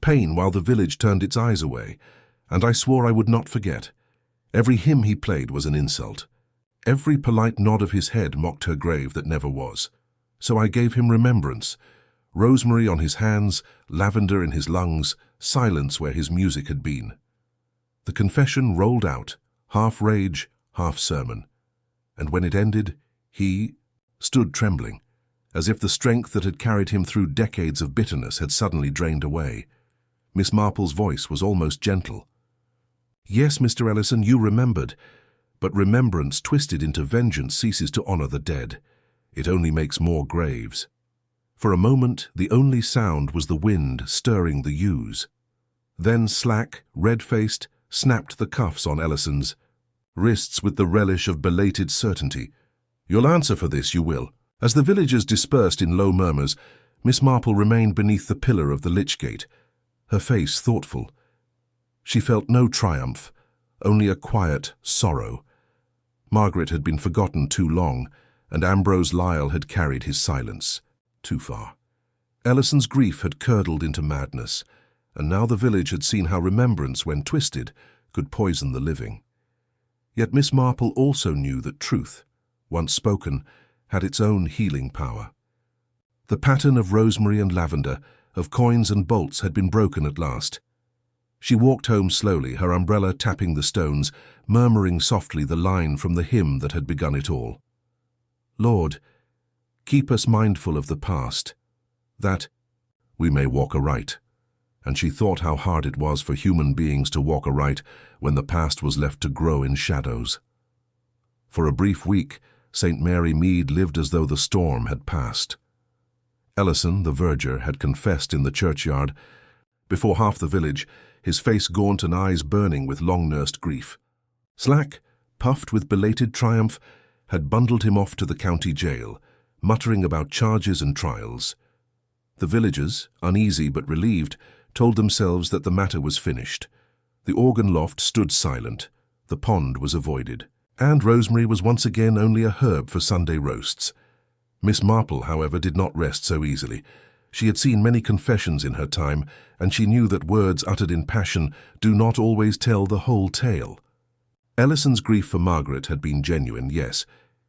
pain while the village turned its eyes away, and I swore I would not forget. Every hymn he played was an insult. Every polite nod of his head mocked her grave that never was. So I gave him remembrance, rosemary on his hands, lavender in his lungs, silence where his music had been. The confession rolled out, half rage, half sermon, and when it ended, he stood trembling, as if the strength that had carried him through decades of bitterness had suddenly drained away. Miss Marple's voice was almost gentle. Yes, Mr. Ellison, you remembered, but remembrance twisted into vengeance ceases to honor the dead. It only makes more graves. For a moment, the only sound was the wind stirring the yews. Then Slack, red-faced, snapped the cuffs on Ellison's wrists with the relish of belated certainty. You'll answer for this, you will. As the villagers dispersed in low murmurs, Miss Marple remained beneath the pillar of the lich gate, her face thoughtful. She felt no triumph, only a quiet sorrow. Margaret had been forgotten too long, and Ambrose Lyle had carried his silence too far. Ellison's grief had curdled into madness, and now the village had seen how remembrance, when twisted, could poison the living. Yet Miss Marple also knew that truth, once spoken, had its own healing power. The pattern of rosemary and lavender, of coins and bolts, had been broken at last. She walked home slowly, her umbrella tapping the stones, murmuring softly the line from the hymn that had begun it all. Lord, keep us mindful of the past, that we may walk aright. And she thought how hard it was for human beings to walk aright when the past was left to grow in shadows. For a brief week, St. Mary Mead lived as though the storm had passed. Ellison, the verger, had confessed in the churchyard. Before half the village, his face gaunt and eyes burning with long-nursed grief. Slack, puffed with belated triumph, had bundled him off to the county jail, muttering about charges and trials. The villagers, uneasy but relieved, told themselves that the matter was finished. The organ loft stood silent, the pond was avoided, and rosemary was once again only a herb for Sunday roasts. Miss Marple, however, did not rest so easily. She had seen many confessions in her time, and she knew that words uttered in passion do not always tell the whole tale. Ellison's grief for Margaret had been genuine, yes.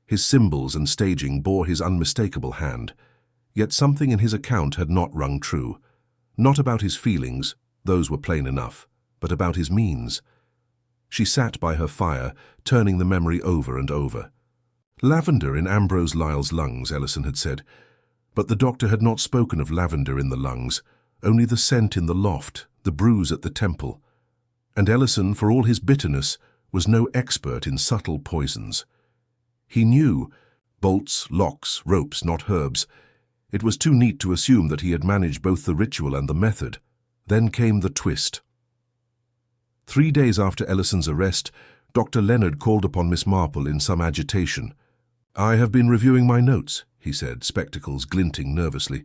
His symbols and staging bore his unmistakable hand. Yet something in his account had not rung true. Not about his feelings, those were plain enough, but about his means. She sat by her fire, turning the memory over and over. Lavender in Ambrose Lyle's lungs, Ellison had said, but the doctor had not spoken of lavender in the lungs, only the scent in the loft, the bruise at the temple. And Ellison, for all his bitterness, was no expert in subtle poisons. He knew bolts, locks, ropes, not herbs. It was too neat to assume that he had managed both the ritual and the method. Then came the twist. 3 days after Ellison's arrest, Dr. Leonard called upon Miss Marple in some agitation. I have been reviewing my notes, he said, spectacles glinting nervously.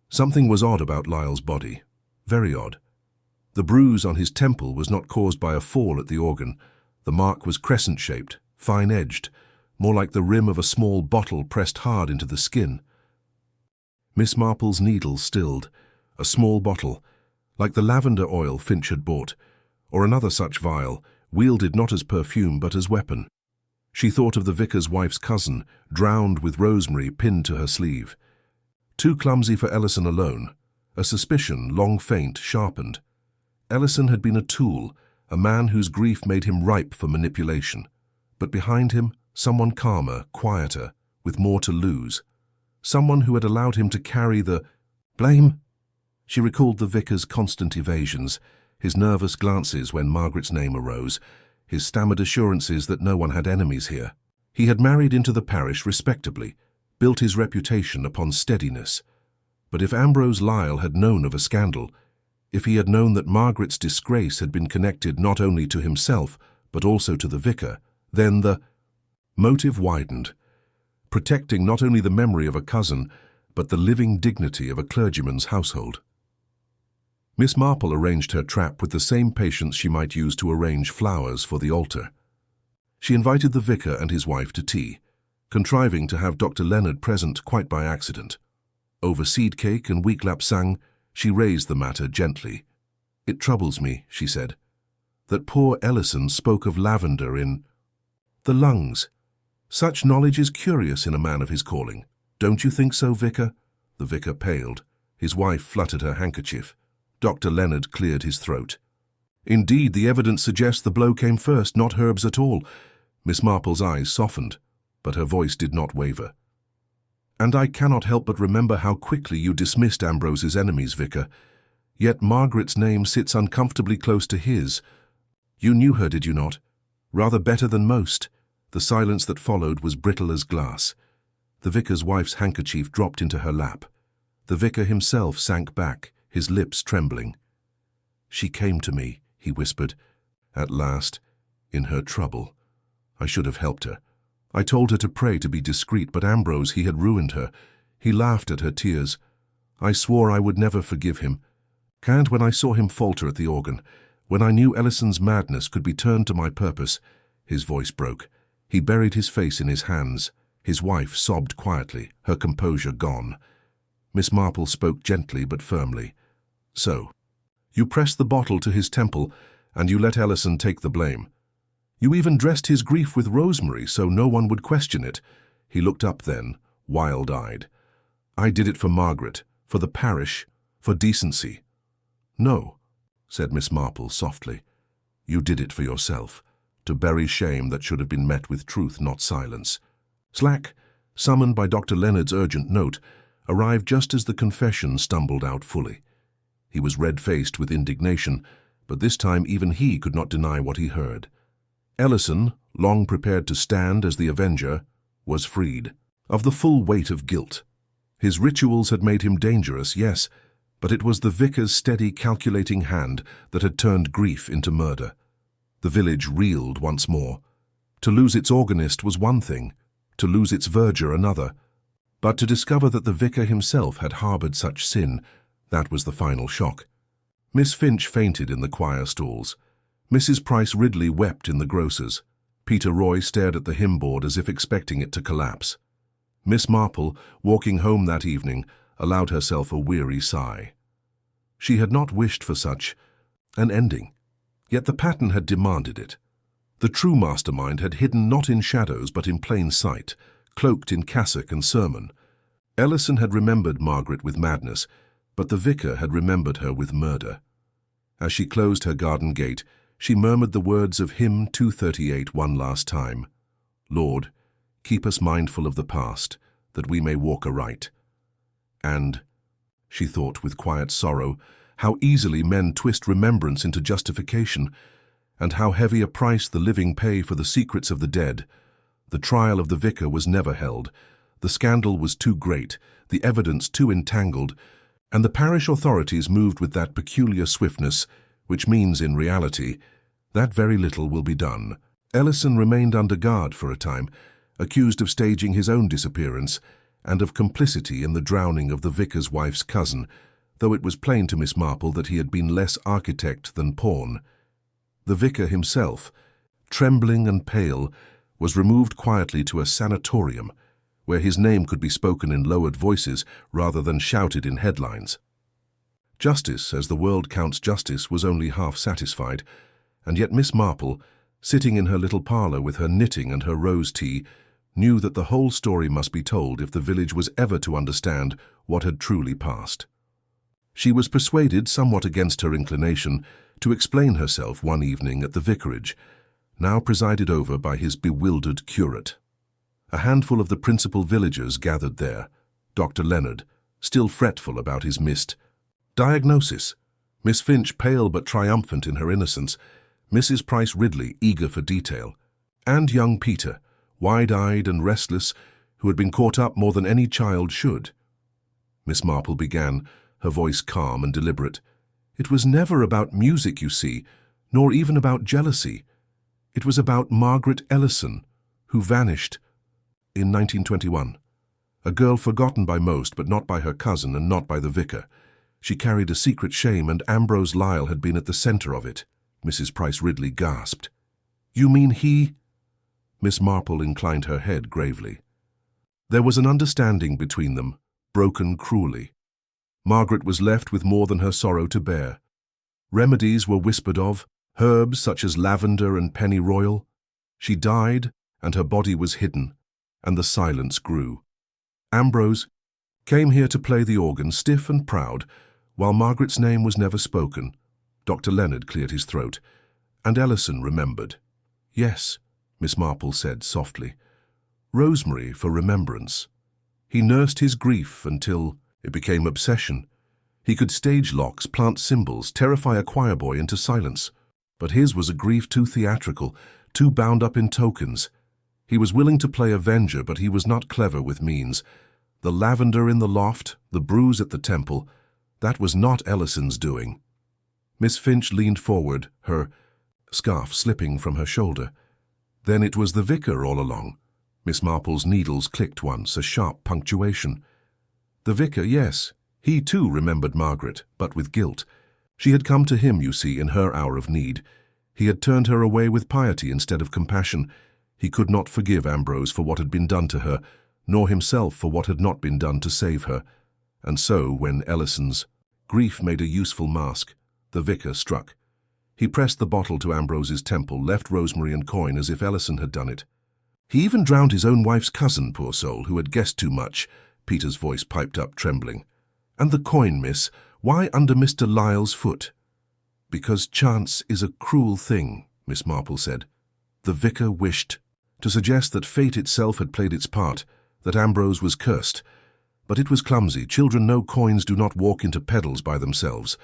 Something was odd about Lyle's body. Very odd. The bruise on his temple was not caused by a fall at the organ. The mark was crescent-shaped, fine-edged, more like the rim of a small bottle pressed hard into the skin. Miss Marple's needle stilled. A small bottle, like the lavender oil Finch had bought, or another such vial, wielded not as perfume but as weapon. She thought of the vicar's wife's cousin, drowned with rosemary pinned to her sleeve. Too clumsy for Ellison alone, a suspicion, long faint, sharpened. Ellison had been a tool, a man whose grief made him ripe for manipulation. But behind him, someone calmer, quieter, with more to lose. Someone who had allowed him to carry the blame. She recalled the vicar's constant evasions, his nervous glances when Margaret's name arose, his stammered assurances that no one had enemies here. He had married into the parish respectably, built his reputation upon steadiness. But if Ambrose Lyle had known of a scandal, if he had known that Margaret's disgrace had been connected not only to himself, but also to the vicar, then the motive widened, protecting not only the memory of a cousin, but the living dignity of a clergyman's household. Miss Marple arranged her trap with the same patience she might use to arrange flowers for the altar. She invited the vicar and his wife to tea, contriving to have Dr. Leonard present quite by accident. Over seed cake and weak lapsang, she raised the matter gently. "It troubles me," she said, "that poor Ellison spoke of lavender in the lungs. Such knowledge is curious in a man of his calling. Don't you think so, vicar?" The vicar paled. His wife fluttered her handkerchief. Dr. Leonard cleared his throat. "Indeed, the evidence suggests the blow came first, not herbs at all." Miss Marple's eyes softened, but her voice did not waver. "And I cannot help but remember how quickly you dismissed Ambrose's enemies, vicar. Yet Margaret's name sits uncomfortably close to his. You knew her, did you not? Rather better than most." The silence that followed was brittle as glass. The vicar's wife's handkerchief dropped into her lap. The vicar himself sank back, his lips trembling. "She came to me," he whispered, "at last, in her trouble. I should have helped her. I told her to pray to be discreet, but Ambrose, he had ruined her. He laughed at her tears. I swore I would never forgive him. And when I saw him falter at the organ, when I knew Ellison's madness could be turned to my purpose," his voice broke. He buried his face in his hands. His wife sobbed quietly, her composure gone. Miss Marple spoke gently but firmly. "So, you pressed the bottle to his temple, and you let Ellison take the blame. You even dressed his grief with rosemary so no one would question it." He looked up then, wild-eyed. "I did it for Margaret, for the parish, for decency." "No," said Miss Marple softly. "You did it for yourself, to bury shame that should have been met with truth, not silence." Slack, summoned by Dr. Leonard's urgent note, arrived just as the confession stumbled out fully. He was red-faced with indignation, but this time even he could not deny what he heard. Ellison, long prepared to stand as the avenger, was freed of the full weight of guilt. His rituals had made him dangerous, yes, but it was the vicar's steady, calculating hand that had turned grief into murder. The village reeled once more. To lose its organist was one thing, to lose its verger another. But to discover that the vicar himself had harbored such sin, that was the final shock. Miss Finch fainted in the choir stalls. Mrs. Price Ridley wept in the grocer's. Peter Roy stared at the hymn board as if expecting it to collapse. Miss Marple, walking home that evening, allowed herself a weary sigh. She had not wished for such an ending, yet the pattern had demanded it. The true mastermind had hidden not in shadows but in plain sight, cloaked in cassock and sermon. Ellison had remembered Margaret with madness, but the vicar had remembered her with murder. As she closed her garden gate, she murmured the words of hymn 238 one last time. "Lord, keep us mindful of the past, that we may walk aright." And, she thought with quiet sorrow, how easily men twist remembrance into justification, and how heavy a price the living pay for the secrets of the dead. The trial of the vicar was never held. The scandal was too great, the evidence too entangled, and the parish authorities moved with that peculiar swiftness, which means, in reality, that very little will be done. Ellison remained under guard for a time, accused of staging his own disappearance, and of complicity in the drowning of the vicar's wife's cousin, though it was plain to Miss Marple that he had been less architect than pawn. The vicar himself, trembling and pale, was removed quietly to a sanatorium, where his name could be spoken in lowered voices rather than shouted in headlines. Justice, as the world counts justice, was only half satisfied, and yet Miss Marple, sitting in her little parlour with her knitting and her rose tea, knew that the whole story must be told if the village was ever to understand what had truly passed. She was persuaded, somewhat against her inclination, to explain herself one evening at the vicarage, now presided over by his bewildered curate. A handful of the principal villagers gathered there. Dr. Leonard, still fretful about his missed diagnosis, Miss Finch pale but triumphant in her innocence, Mrs. Price Ridley eager for detail, and young Peter, wide-eyed and restless, who had been caught up more than any child should. Miss Marple began, her voice calm and deliberate. It was never about music, you see, nor even about jealousy. It was about Margaret Ellison, who vanished in 1921. A girl forgotten by most, but not by her cousin and not by the vicar. She carried a secret shame, and Ambrose Lyle had been at the centre of it. Mrs. Price Ridley gasped. "You mean he—" Miss Marple inclined her head gravely. There was an understanding between them, broken cruelly. Margaret was left with more than her sorrow to bear. Remedies were whispered of, herbs such as lavender and pennyroyal. She died, and her body was hidden, and the silence grew. Ambrose came here to play the organ, stiff and proud, while Margaret's name was never spoken. Dr. Leonard cleared his throat, and Ellison remembered. "Yes," Miss Marple said softly. "Rosemary for remembrance." He nursed his grief until it became obsession. He could stage locks, plant cymbals, terrify a choir boy into silence. But his was a grief too theatrical, too bound up in tokens. He was willing to play avenger, but he was not clever with means. The lavender in the loft, the bruise at the temple, that was not Ellison's doing. Miss Finch leaned forward, her scarf slipping from her shoulder. Then it was the vicar all along. Miss Marple's needles clicked once, a sharp punctuation. The vicar, yes, he too remembered Margaret, but with guilt. She had come to him, you see, in her hour of need. He had turned her away with piety instead of compassion. He could not forgive Ambrose for what had been done to her, nor himself for what had not been done to save her. And so, when Ellison's grief made a useful mask, the vicar struck. He pressed the bottle to Ambrose's temple, left rosemary and coin as if Ellison had done it. "He even drowned his own wife's cousin, poor soul, who had guessed too much," Peter's voice piped up, trembling. "And the coin, miss, why under Mr. Lyle's foot?" "Because chance is a cruel thing," Miss Marple said. The vicar wished to suggest that fate itself had played its part, that Ambrose was cursed. But it was clumsy. Children know coins do not walk into pedals by themselves.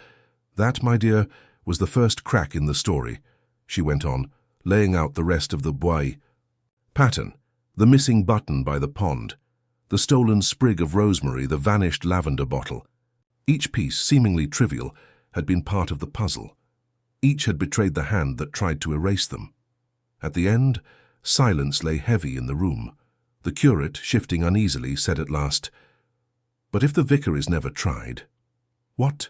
That, my dear, was the first crack in the story, she went on, laying out the rest of the bois pattern, the missing button by the pond, the stolen sprig of rosemary, the vanished lavender bottle. Each piece, seemingly trivial, had been part of the puzzle. Each had betrayed the hand that tried to erase them. At the end, silence lay heavy in the room. The curate, shifting uneasily, said at last, "But if the vicar is never tried, what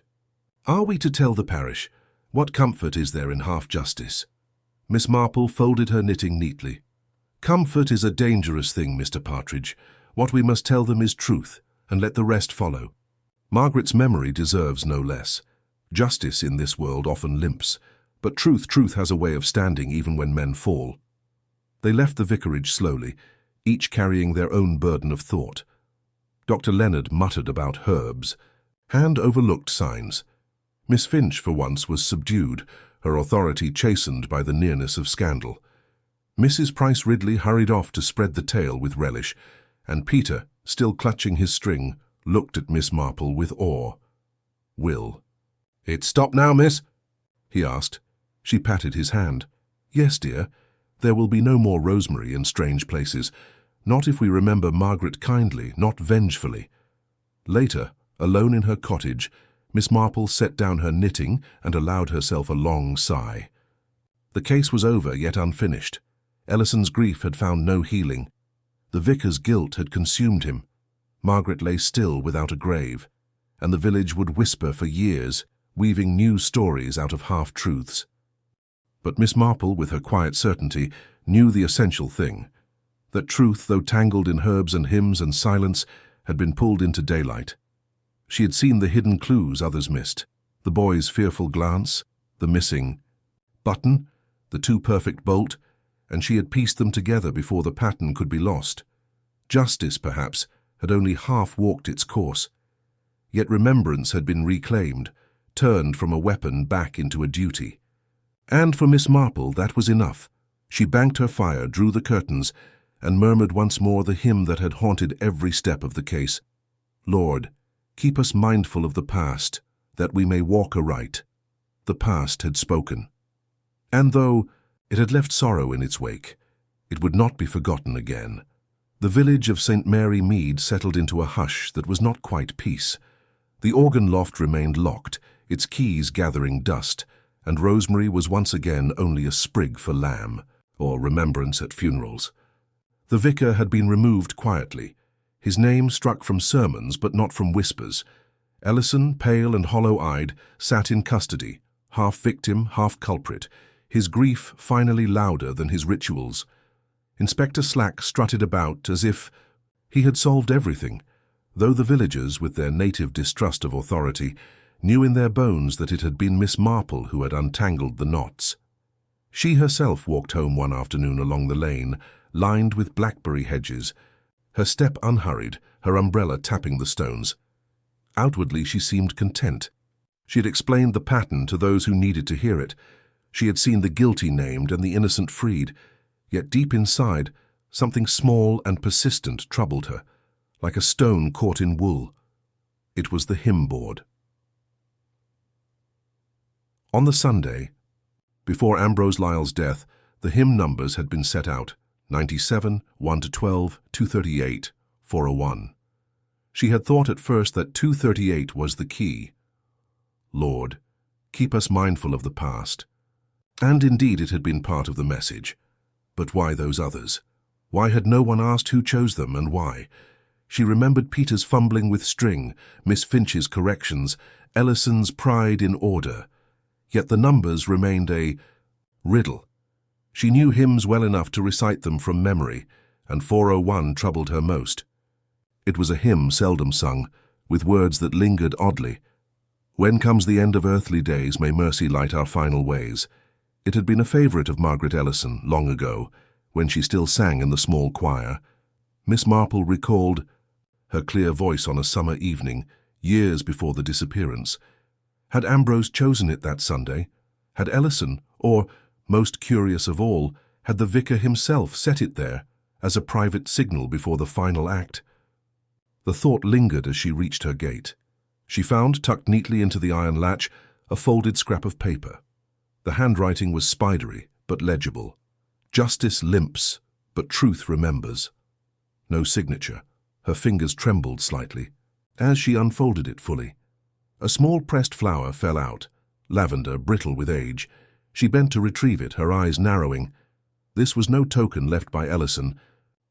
are we to tell the parish? What comfort is there in half-justice?" Miss Marple folded her knitting neatly. "Comfort is a dangerous thing, Mr. Partridge. What we must tell them is truth, and let the rest follow. Margaret's memory deserves no less. Justice in this world often limps, but truth has a way of standing even when men fall." They left the vicarage slowly, each carrying their own burden of thought. Dr. Leonard muttered about herbs. Hand overlooked signs. Miss Finch, for once, was subdued, her authority chastened by the nearness of scandal. Mrs. Price Ridley hurried off to spread the tale with relish, and Peter, still clutching his string, looked at Miss Marple with awe. "Will it stop now, miss?" he asked. She patted his hand. "Yes, dear. There will be no more rosemary in strange places. Not if we remember Margaret kindly, not vengefully." Later, alone in her cottage, Miss Marple set down her knitting and allowed herself a long sigh. The case was over, yet unfinished. Ellison's grief had found no healing. The vicar's guilt had consumed him. Margaret lay still without a grave, and the village would whisper for years, weaving new stories out of half-truths. But Miss Marple, with her quiet certainty, knew the essential thing, that truth, though tangled in herbs and hymns and silence, had been pulled into daylight. She had seen the hidden clues others missed, the boy's fearful glance, the missing button, the two perfect bolt, and she had pieced them together before the pattern could be lost. Justice, perhaps, had only half walked its course. Yet remembrance had been reclaimed, turned from a weapon back into a duty. And for Miss Marple that was enough. She banked her fire, drew the curtains, and murmured once more the hymn that had haunted every step of the case. Lord, keep us mindful of the past, that we may walk aright. The past had spoken. And though it had left sorrow in its wake, it would not be forgotten again. The village of St. Mary Mead settled into a hush that was not quite peace. The organ loft remained locked, its keys gathering dust, and rosemary was once again only a sprig for lamb, or remembrance at funerals. The vicar had been removed quietly, his name struck from sermons but not from whispers. Ellison, pale and hollow-eyed, sat in custody, half victim, half culprit, his grief finally louder than his rituals. Inspector Slack strutted about as if he had solved everything, though the villagers, with their native distrust of authority, knew in their bones that it had been Miss Marple who had untangled the knots. She herself walked home one afternoon along the lane, lined with blackberry hedges, her step unhurried, her umbrella tapping the stones. Outwardly she seemed content. She had explained the pattern to those who needed to hear it. She had seen the guilty named and the innocent freed. Yet deep inside, something small and persistent troubled her, like a stone caught in wool. It was the hymn board. On the Sunday, before Ambrose Lyle's death, the hymn numbers had been set out, 97, 1 to 12, 238, 401. She had thought at first that 238 was the key. Lord, keep us mindful of the past. And indeed it had been part of the message. But why those others? Why had no one asked who chose them and why? She remembered Peter's fumbling with string, Miss Finch's corrections, Ellison's pride in order. Yet the numbers remained a riddle. She knew hymns well enough to recite them from memory, and 401 troubled her most. It was a hymn seldom sung, with words that lingered oddly. When comes the end of earthly days, may mercy light our final ways. It had been a favourite of Margaret Ellison long ago, when she still sang in the small choir. Miss Marple recalled her clear voice on a summer evening, years before the disappearance. Had Ambrose chosen it that Sunday? Had Ellison, or, most curious of all, had the vicar himself set it there, as a private signal before the final act? The thought lingered as she reached her gate. She found, tucked neatly into the iron latch, a folded scrap of paper. The handwriting was spidery, but legible. Justice limps, but truth remembers. No signature. Her fingers trembled slightly. As she unfolded it fully, a small pressed flower fell out, lavender, brittle with age. She bent to retrieve it, her eyes narrowing. This was no token left by Ellison.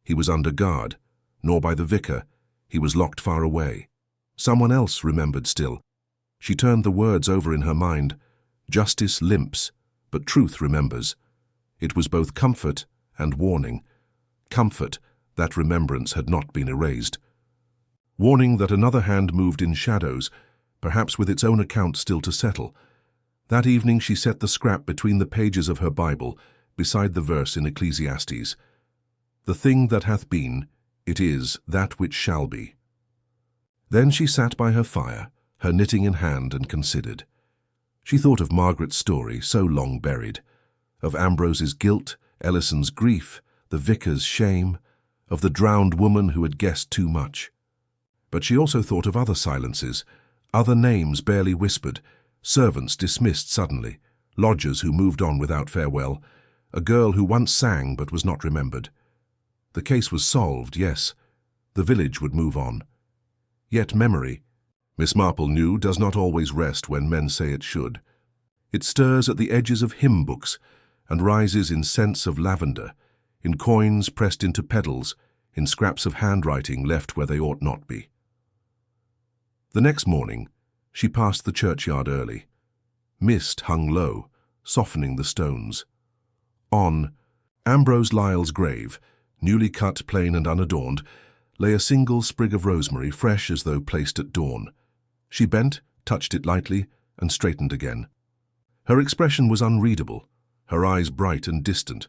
He was under guard, nor by the vicar. He was locked far away. Someone else remembered still. She turned the words over in her mind. Justice limps, but truth remembers. It was both comfort and warning. Comfort that remembrance had not been erased. Warning that another hand moved in shadows, perhaps with its own account still to settle. That evening she set the scrap between the pages of her Bible, beside the verse in Ecclesiastes. The thing that hath been, it is that which shall be. Then she sat by her fire, her knitting in hand, and considered. She thought of Margaret's story, so long buried, of Ambrose's guilt, Ellison's grief, the vicar's shame, of the drowned woman who had guessed too much. But she also thought of other silences, other names barely whispered, servants dismissed suddenly, lodgers who moved on without farewell, a girl who once sang but was not remembered. The case was solved, yes. The village would move on. Yet memory, Miss Marple knew, does not always rest when men say it should. It stirs at the edges of hymn books and rises in scents of lavender, in coins pressed into pedals, in scraps of handwriting left where they ought not be. The next morning, she passed the churchyard early. Mist hung low, softening the stones. On Ambrose Lyle's grave, newly cut, plain and unadorned, lay a single sprig of rosemary, fresh as though placed at dawn. She bent, touched it lightly, and straightened again. Her expression was unreadable, her eyes bright and distant.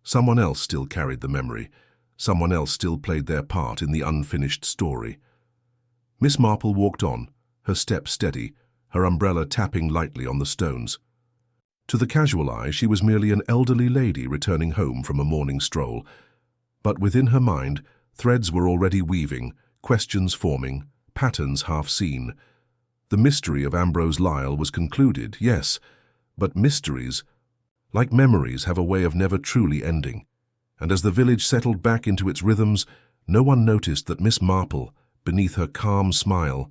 Someone else still carried the memory. Someone else still played their part in the unfinished story. Miss Marple walked on, her step steady, her umbrella tapping lightly on the stones. To the casual eye, she was merely an elderly lady returning home from a morning stroll. But within her mind, threads were already weaving, questions forming, patterns half seen. The mystery of Ambrose Lyle was concluded, yes, but mysteries, like memories, have a way of never truly ending. And as the village settled back into its rhythms, no one noticed that Miss Marple, beneath her calm smile,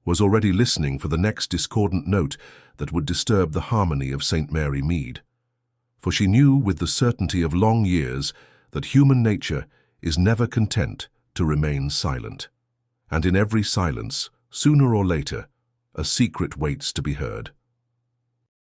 was already listening for the next discordant note that would disturb the harmony of St. Mary Mead. For she knew with the certainty of long years that human nature is never content to remain silent. And in every silence, sooner or later, a secret waits to be heard.